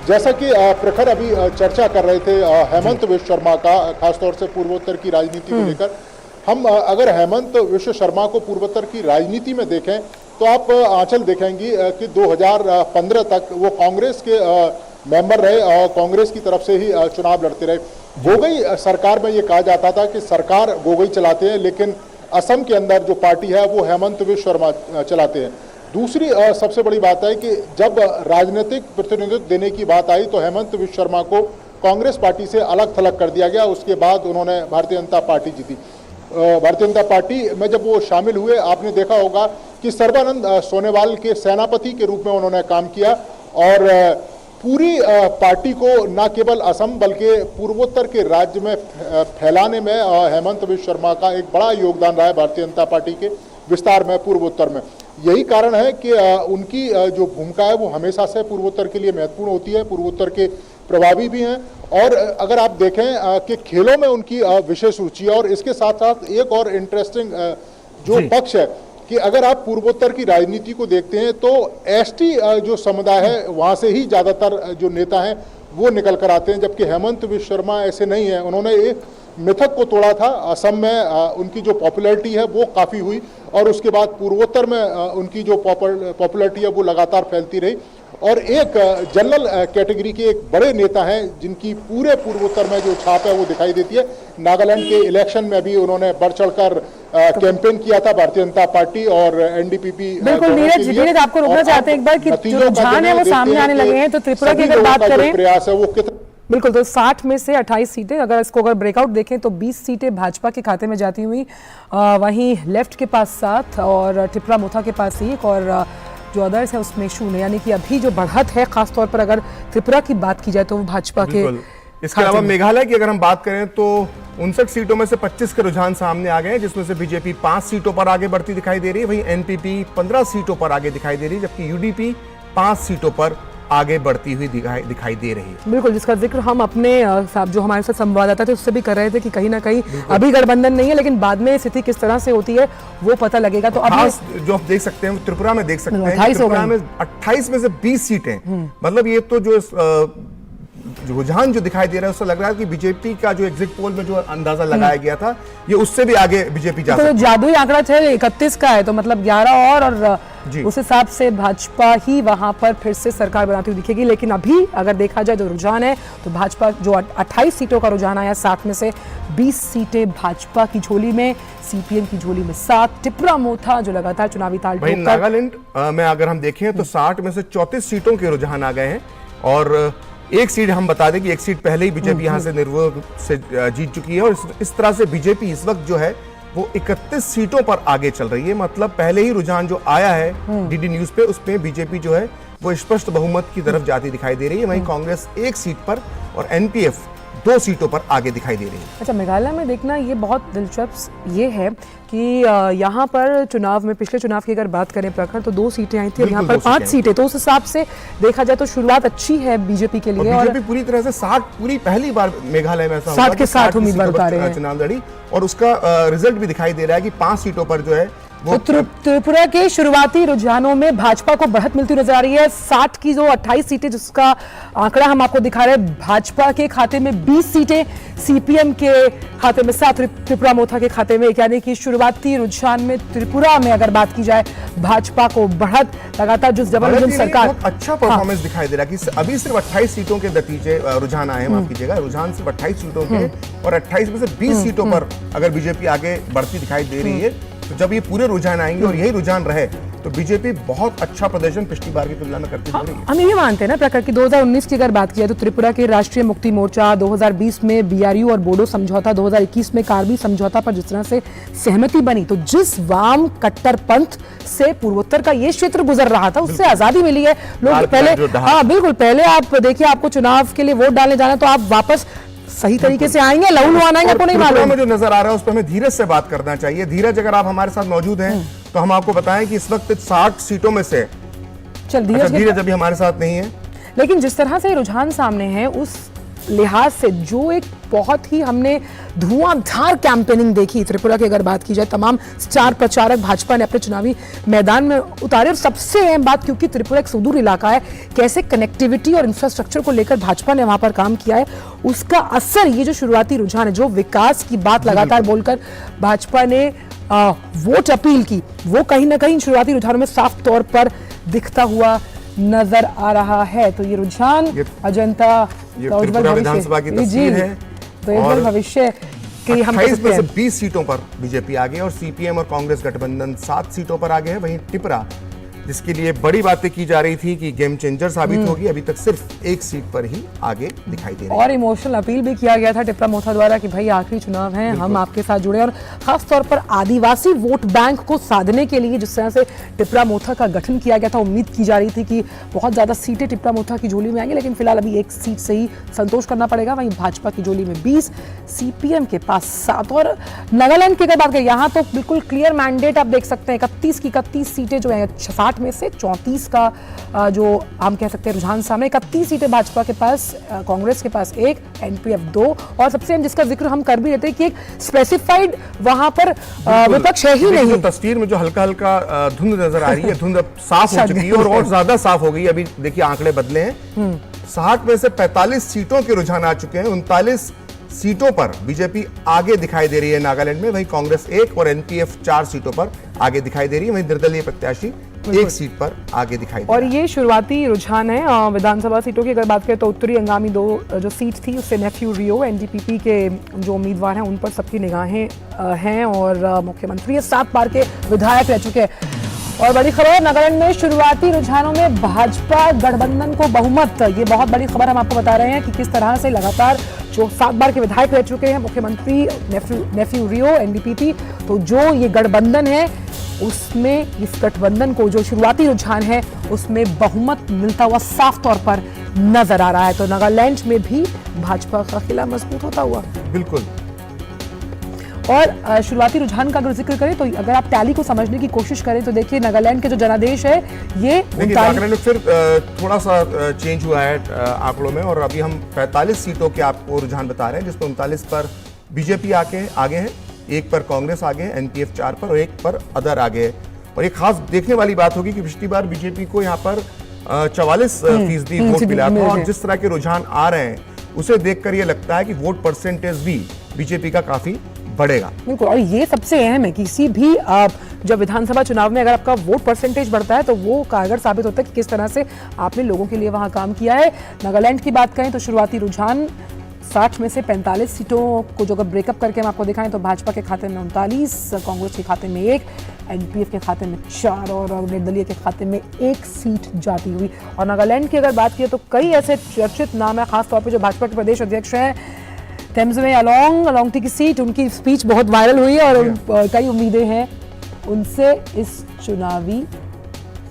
जैसा कि प्रखर अभी चर्चा कर रहे थे हेमंत विश्व शर्मा का, खासतौर से पूर्वोत्तर की राजनीति को लेकर, हम अगर हेमंत विश्व शर्मा को पूर्वोत्तर की राजनीति में देखें तो आप आंचल देखेंगी कि 2015 तक वो कांग्रेस के मेंबर रहे और कांग्रेस की तरफ से ही चुनाव लड़ते रहे। गोगोई सरकार में ये कहा जाता था कि सरकार गोगोई चलाते हैं, लेकिन असम के अंदर जो पार्टी है वो हेमंत विश्व शर्मा चलाते हैं। दूसरी सबसे बड़ी बात है कि जब राजनीतिक प्रतिनिधित्व देने की बात आई तो हेमंत विश्व शर्मा को कांग्रेस पार्टी से अलग थलग कर दिया गया। उसके बाद उन्होंने भारतीय जनता पार्टी जीती। भारतीय जनता पार्टी में जब वो शामिल हुए, आपने देखा होगा कि सर्बानंद सोनोवाल के सेनापति के रूप में उन्होंने काम किया, और पूरी पार्टी को न केवल असम बल्कि पूर्वोत्तर के राज्य में फैलाने में हेमंत विश्व शर्मा का एक बड़ा योगदान रहा है भारतीय जनता पार्टी के विस्तार में पूर्वोत्तर में। यही कारण है कि उनकी जो भूमिका है वो हमेशा से पूर्वोत्तर के लिए महत्वपूर्ण होती है, पूर्वोत्तर के प्रभावी भी हैं। और अगर आप देखें कि खेलों में उनकी विशेष रुचि है, और इसके साथ साथ एक और इंटरेस्टिंग जो पक्ष है कि अगर आप पूर्वोत्तर की राजनीति को देखते हैं तो एसटी जो समुदाय है वहाँ से ही ज़्यादातर जो नेता हैं वो निकल कर आते हैं, जबकि हेमंत विश्व शर्मा ऐसे नहीं है। उन्होंने एक मिथक को तोड़ा था। असम में उनकी जो पॉपुलैरिटी है वो काफ़ी हुई, और उसके बाद पूर्वोत्तर में उनकी जो पॉपुलैरिटी है वो लगातार फैलती रही, और एक जनरल कैटेगरी के एक बड़े नेता हैं जिनकी पूरे पूर्वोत्तर में जो छाप है वो दिखाई देती है। नागालैंड के इलेक्शन में भी उन्होंने बढ़ चढ़कर कैंपेन किया था भारतीय जनता पार्टी और एनडीपीपी। बिल्कुल नीरज, आपको रोकना चाहते हैं एक बार कि जो रुझान है वो सामने आने लगे हैं। तो त्रिपुरा की अगर बात करें, प्रयास है वो कितना, बिल्कुल, तो 60 में से 28 सीटें, अगर इसको ब्रेकआउट देखें तो 20 सीटें भाजपा के खाते में जाती हुई, वहीं लेफ्ट के पास 7 और टिपरा मोथा के पास 1 और जो अदर्स है उसमें 0, यानी कि अभी जो बढ़त है खासतौर पर अगर त्रिपुरा की बात की जाए तो वो भाजपा के। इसके अलावा मेघालय की अगर हम बात करें तो 59 सीटों में से 25 के रुझान सामने आ गए हैं, जिसमें से बीजेपी 5 सीटों पर आगे बढ़ती दिखाई दे रही है, वहीं एनपीपी 15 सीटों पर आगे दिखाई दे रही है, जबकि यूडीपी 5 सीटों पर आगे बढ़ती हुई दिखाई दे रही है। बिल्कुल, जिसका जिक्र हम अपने जो हमारे साथ संवाददाता थे उससे भी कर रहे थे कि कहीं ना कहीं अभी गठबंधन नहीं है, लेकिन बाद में स्थिति किस तरह से होती है वो पता लगेगा। तो अब जो आप देख सकते हैं त्रिपुरा में देख सकते हैं, त्रिपुरा में 28 में से 20 सीटें, मतलब ये तो जो रुझान जो दिखाई दे रहा है उससे लग रहा है कि बीजेपी का जो एग्जिट पोल में जो अंदाजा लगाया गया था ये उससे भी आगे बीजेपी जा सकती है। तो जादुई आंकड़ा 31 का है, तो मतलब 11 और उस हिसाब से भाजपा ही वहां पर फिर से सरकार बनाती हुई दिखेगी। लेकिन अभी अगर देखा जाए जो रुझान है तो भाजपा जो 28 सीटों का रुझान आया, 60 में से 20 सीटें भाजपा की झोली में, सीपीएम की झोली में 7। टिपरा मोथा जो लगातार चुनावी ताल भाई नागालैंड में अगर हम देखें तो 60 में से 34 सीटों के रुझान आ गए हैं और एक सीट हम बता दें कि एक सीट पहले ही बीजेपी यहां से निर्विरोध से जीत चुकी है और इस तरह से बीजेपी इस वक्त जो है वो 31 सीटों पर आगे चल रही है। मतलब पहले ही रुझान जो आया है डीडी न्यूज पे, उसमें बीजेपी जो है वो स्पष्ट बहुमत की तरफ जाती दिखाई दे रही है। वहीं कांग्रेस 1 सीट पर और एनपीएफ 2 सीटों पर आगे दिखाई दे रही है। अच्छा, मेघालय में देखना ये बहुत दिलचस्प ये है कि यहाँ पर चुनाव में, पिछले चुनाव की अगर बात करें प्रखर, तो 2 सीटें आई थी और यहाँ पर 5 सीटें। तो उस हिसाब से देखा जाए तो शुरुआत अच्छी है बीजेपी के लिए। और बीजेपी पूरी तरह से 60 पूरी पहली बार मेघालय में ऐसा 60 के 60 उम्मीदवार उतारे हैं चुनाव लड़ी और उसका रिजल्ट भी दिखाई दे रहा है कि 5 सीटों पर जो है तो त्रिपुरा के शुरुआती रुझानों में भाजपा को बढ़त मिलती नजर आ रही है। 60 की जो 28 सीटें जिसका आंकड़ा हम आपको दिखा रहे हैं, भाजपा के खाते में 20 सीटें, सीपीएम के खाते में 7, त्रिपुरा मोथा के खाते में 1। यानी कि शुरुआती रुझान में त्रिपुरा में अगर बात की जाए भाजपा को बढ़त लगातार जो जबरदस्त सरकार अच्छा परफॉर्मेंस दिखाई दे रहा है कि अभी सिर्फ 28 सीटों के नतीजे रुझान आए हैं, माफ कीजिएगा, रुझान सिर्फ 28 सीटों के और 28 में से 20 सीटों पर अगर बीजेपी आगे बढ़ती दिखाई दे रही है। तो जब ये पूरे रुझान आएंगे और यही रुझान रहे तो बीजेपी बहुत अच्छा प्रदर्शन पिछली बार की तुलना में करती है। हम ये मानते हैं ना प्रखर की 2019 की अगर बात की जाए तो त्रिपुरा के राष्ट्रीय मुक्ति मोर्चा, 2020 में बीआरयू और बोडो समझौता, 2021 में कार्बी समझौता पर जिस तरह से सहमति बनी, तो जिस वाम कट्टर पंथ से पूर्वोत्तर का ये क्षेत्र गुजर रहा था उससे आजादी मिली है। लोग पहले, हाँ बिल्कुल, पहले आप देखिए आपको चुनाव के लिए वोट डालने जाना तो आप वापस सही तरीके से आएंगे, लहू लुहान आएंगे, आपको नहीं मालूम। में जो नजर आ रहा है उस पर हमें धीरज से बात करना चाहिए। धीरज, अगर आप हमारे साथ मौजूद हैं तो हम आपको बताएं कि इस वक्त 60 सीटों में से धीरज अभी हमारे साथ नहीं है, लेकिन जिस तरह से रुझान सामने है उस लिहाज से जो एक बहुत ही हमने धुआंधार कैंपेनिंग देखी त्रिपुरा की अगर बात की जाए, तमाम स्टार प्रचारक भाजपा ने अपने चुनावी मैदान में उतारे। और सबसे अहम बात, क्योंकि त्रिपुरा एक सुदूर इलाका है, कैसे कनेक्टिविटी और इंफ्रास्ट्रक्चर को लेकर भाजपा ने वहां पर काम किया है, उसका असर ये जो शुरुआती रुझान है, जो विकास की बात लगातार बोलकर भाजपा ने वोट अपील की, वो कहीं ना कहीं शुरुआती रुझानों में साफ तौर पर दिखता हुआ नजर आ रहा है। तो ये रुझान अजंता विधानसभा की तस्वीर है तो और भविष्य की हम 28 में से 20 सीटों पर बीजेपी आगे और सीपीएम और कांग्रेस गठबंधन 7 सीटों पर आगे है। वहीं टिपरा, जिसके लिए बड़ी बातें की जा रही थी कि गेम चेंजर साबित होगी, अभी तक सिर्फ 1 सीट पर ही आगे दिखाई दे रही है। और इमोशनल अपील भी किया गया था टिपरा मोथा द्वारा कि भाई आखिरी चुनाव है, हम आपके साथ जुड़े, और खास तौर पर आदिवासी वोट बैंक को साधने के लिए जिस तरह से टिपरा मोथा का गठन किया गया था, उम्मीद की जा रही थी कि बहुत ज्यादा सीटें टिपरा मोथा की झोली में आएंगी, लेकिन फिलहाल अभी 1 सीट से ही संतोष करना पड़ेगा। वहीं भाजपा की झोली में 20, सीपीएम के पास 7। और नागालैंड की अगर बात करें, यहाँ तो बिल्कुल क्लियर मैंडेट आप देख सकते हैं, 31 की 31 सीटें जो है, 60 में से 34 का जो हम कह सकते हैं रुझान सामने, 31 सीटें भाजपा के पास, कांग्रेस के पास 1, एनपीएफ 2, और सबसे हम जिसका जिक्र हम कर भी रहते हैं कि एक स्पेसिफाइड वहां पर विपक्ष है ही नहीं। तस्वीर में जो हल्का हल्का धुंध नजर आ रही है, धुंध अब साफ हो चुकी है और ज्यादा साफ हो गई। अभी देखिए आंकड़े बदले हैं, 60 में से 45 सीटों के रुझान आ चुके हैं, 39 सीटों पर बीजेपी आगे दिखाई दे रही है नागालैंड में। वहीं कांग्रेस 1 और एनपीएफ 4 सीटों पर आगे दिखाई दे रही है। वहीं निर्दलीय प्रत्याशी 1 सीट पर आगे दिखाई दे और रहा है। ये शुरुआती रुझान है विधानसभा सीटों की अगर बात करें तो उत्तरी अंगामी 2 जो सीट थी उससे नेफ्यू रियो एनडीपीपी के जो उम्मीदवार हैं उन पर सबकी निगाहें हैं और मुख्यमंत्री 7 बार के विधायक रह चुके हैं। और बड़ी खबर, नागालैंड में शुरुआती रुझानों में भाजपा गठबंधन को बहुमत, ये बहुत बड़ी खबर हम आपको बता रहे हैं कि किस तरह से लगातार जो 7 बार के विधायक रह चुके हैं मुख्यमंत्री नेफ्यू रियो एनडीपीपी, तो जो ये गठबंधन है उसमें इस गठबंधन को जो शुरुआती रुझान है उसमें बहुमत मिलता हुआ साफ तौर पर नजर आ रहा है। तो नागालैंड में भी भाजपा का किला मजबूत होता हुआ बिल्कुल। और शुरुआती रुझान का अगर जिक्र करें तो अगर आप टैली को समझने की कोशिश करें तो देखिए नागालैंड के जो जनादेश है ये नागालैंड में फिर थोड़ा सा चेंज हुआ है आंकड़ों में और अभी हम 45 सीटों के आपको रुझान बता रहे हैं जिसमें 39 पर बीजेपी आगे है, 1 पर कांग्रेस आगे है, एनपीएफ 4 पर और 1 पर अदर आगे है। और ये खास देखने वाली बात होगी कि पिछली बार बीजेपी को यहाँ पर 44% वोट मिला था, और जिस तरह के रुझान आ रहे हैं उसे देखकर ये लगता है कि वोट परसेंटेज भी बीजेपी का काफी बढ़ेगा। बिल्कुल, और ये सबसे अहम है, किसी भी जब विधानसभा चुनाव में अगर आपका वोट परसेंटेज बढ़ता है तो वो कारगर साबित होता है कि किस तरह से आपने लोगों के लिए वहां काम किया है। नागालैंड की बात करें तो शुरुआती रुझान 60 में से 45 सीटों को जो अगर ब्रेकअप करके हम आपको दिखाएं तो भाजपा के खाते में 39, कांग्रेस के खाते में 1, एनपीएफ के खाते में 4 और निर्दलीय के खाते में 1 सीट जाती हुई। और नागालैंड की अगर बात की तो कई ऐसे चर्चित नाम है, खासतौर पर जो भाजपा के प्रदेश अध्यक्ष हैं तेम्सवे अलोंगटी की सीट, उनकी स्पीच बहुत वायरल हुई है और कई उम्मीदें हैं उनसे इस चुनावी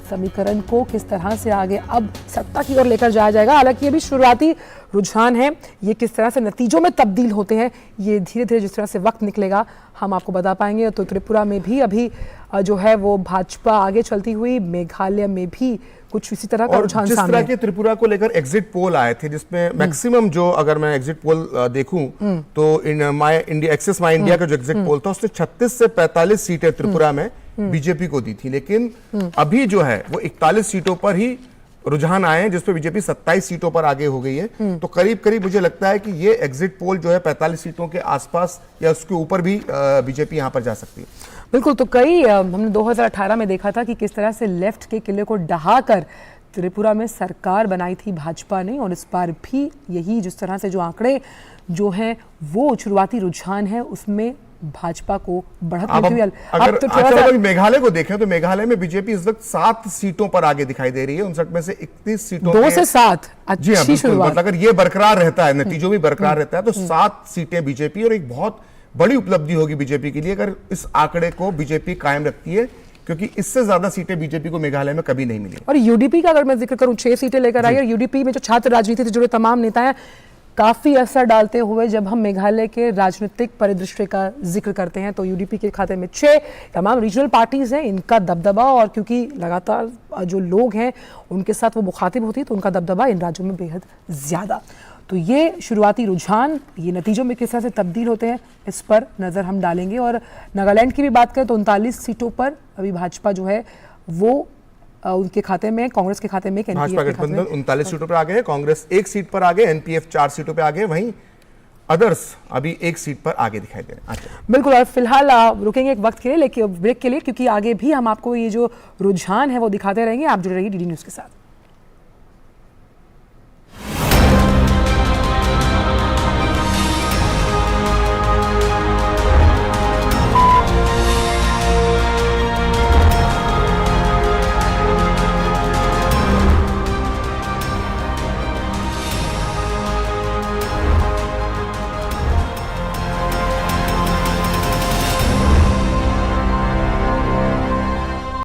समीकरण को किस तरह से आगे अब सत्ता की ओर लेकर जाया जाएगा। हालांकि ये भी शुरुआती रुझान है, ये किस तरह से नतीजों में तब्दील होते हैं ये धीरे धीरे जिस तरह से वक्त निकलेगा हम आपको बता पाएंगे। तो त्रिपुरा में भी अभी जो है वो भाजपा आगे चलती हुई, मेघालय में भी कुछ इसी तरह का रुझान जिस सामने तरह के त्रिपुरा को लेकर एग्जिट पोल आए थे जिसमें मैक्सिमम जो, अगर मैं एग्जिट पोल देखूं तो एक्सेस माई इंडिया का जो एग्जिट पोल था उसने 36 से 45 सीटें त्रिपुरा में बीजेपी को दी थी, लेकिन अभी जो है वो 41 सीटों पर ही रुझान आए हैं जिसपे बीजेपी 27 सीटों पर आगे हो गई है। तो करीब करीब मुझे लगता है कि ये एग्जिट पोल जो है 45 सीटों के आसपास या उसके ऊपर भी बीजेपी यहां पर जा सकती है। बिल्कुल, तो कई हमने 2018 में देखा था कि किस तरह से लेफ्ट के किले को ढहाकर त्रिपुरा में सरकार बनाई थी भाजपा ने, और इस बार भी यही जिस तरह से जो आंकड़े जो हैं वो शुरुआती रुझान है उसमें भाजपा को बढ़त मिलती हुई। अगर तो मेघालय को देखें तो मेघालय में बीजेपी इस वक्त 7 सीटों पर आगे दिखाई दे रही है, 59 में से 31 सीटों 2 से 7 अच्छी शुरुआत। अगर ये बरकरार रहता है, नतीजों में बरकरार रहता है तो 7 सीटें बीजेपी, और एक बहुत बड़ी उपलब्धि होगी बीजेपी के लिए अगर इस आंकड़े को बीजेपी कायम रखती है, क्योंकि इससे ज्यादा सीटें बीजेपी को मेघालय में कभी नहीं मिली। और यूडीपी का अगर मैं जिक्र करूं 6 सीटें लेकर आई, और यूडीपी में जो छात्र राजनीति से जुड़े तमाम नेता हैं काफी असर डालते हुए जब हम मेघालय के राजनीतिक परिदृश्य का जिक्र करते हैं तो यूडीपी के खाते में 6 तमाम रीजनल पार्टीज हैं, इनका दबदबा, और क्योंकि लगातार जो लोग हैं उनके साथ वो मुखातिब होती है तो उनका दबदबा इन राज्यों में बेहद ज्यादा। तो ये शुरुआती रुझान ये नतीजों में किस तरह से तब्दील होते हैं इस पर नजर हम डालेंगे। और नागालैंड की भी बात करें तो 39 सीटों पर अभी भाजपा जो है वो उनके खाते में, कांग्रेस के खाते में, भाजपा गठबंधन 39 सीटों पर आगे है, कांग्रेस 1 सीट पर आगे, एनपीएफ 4 सीटों पर आगे, वहीं अदर्स अभी 1 सीट पर आगे दिखाई दे रहे हैं। बिल्कुल, और फिलहाल रुकेंगे एक वक्त के लिए, लेकिन ब्रेक के लिए, क्योंकि आगे भी हम आपको ये जो रुझान है वो दिखाते रहेंगे। आप जुड़े रहिए डीडी न्यूज के साथ।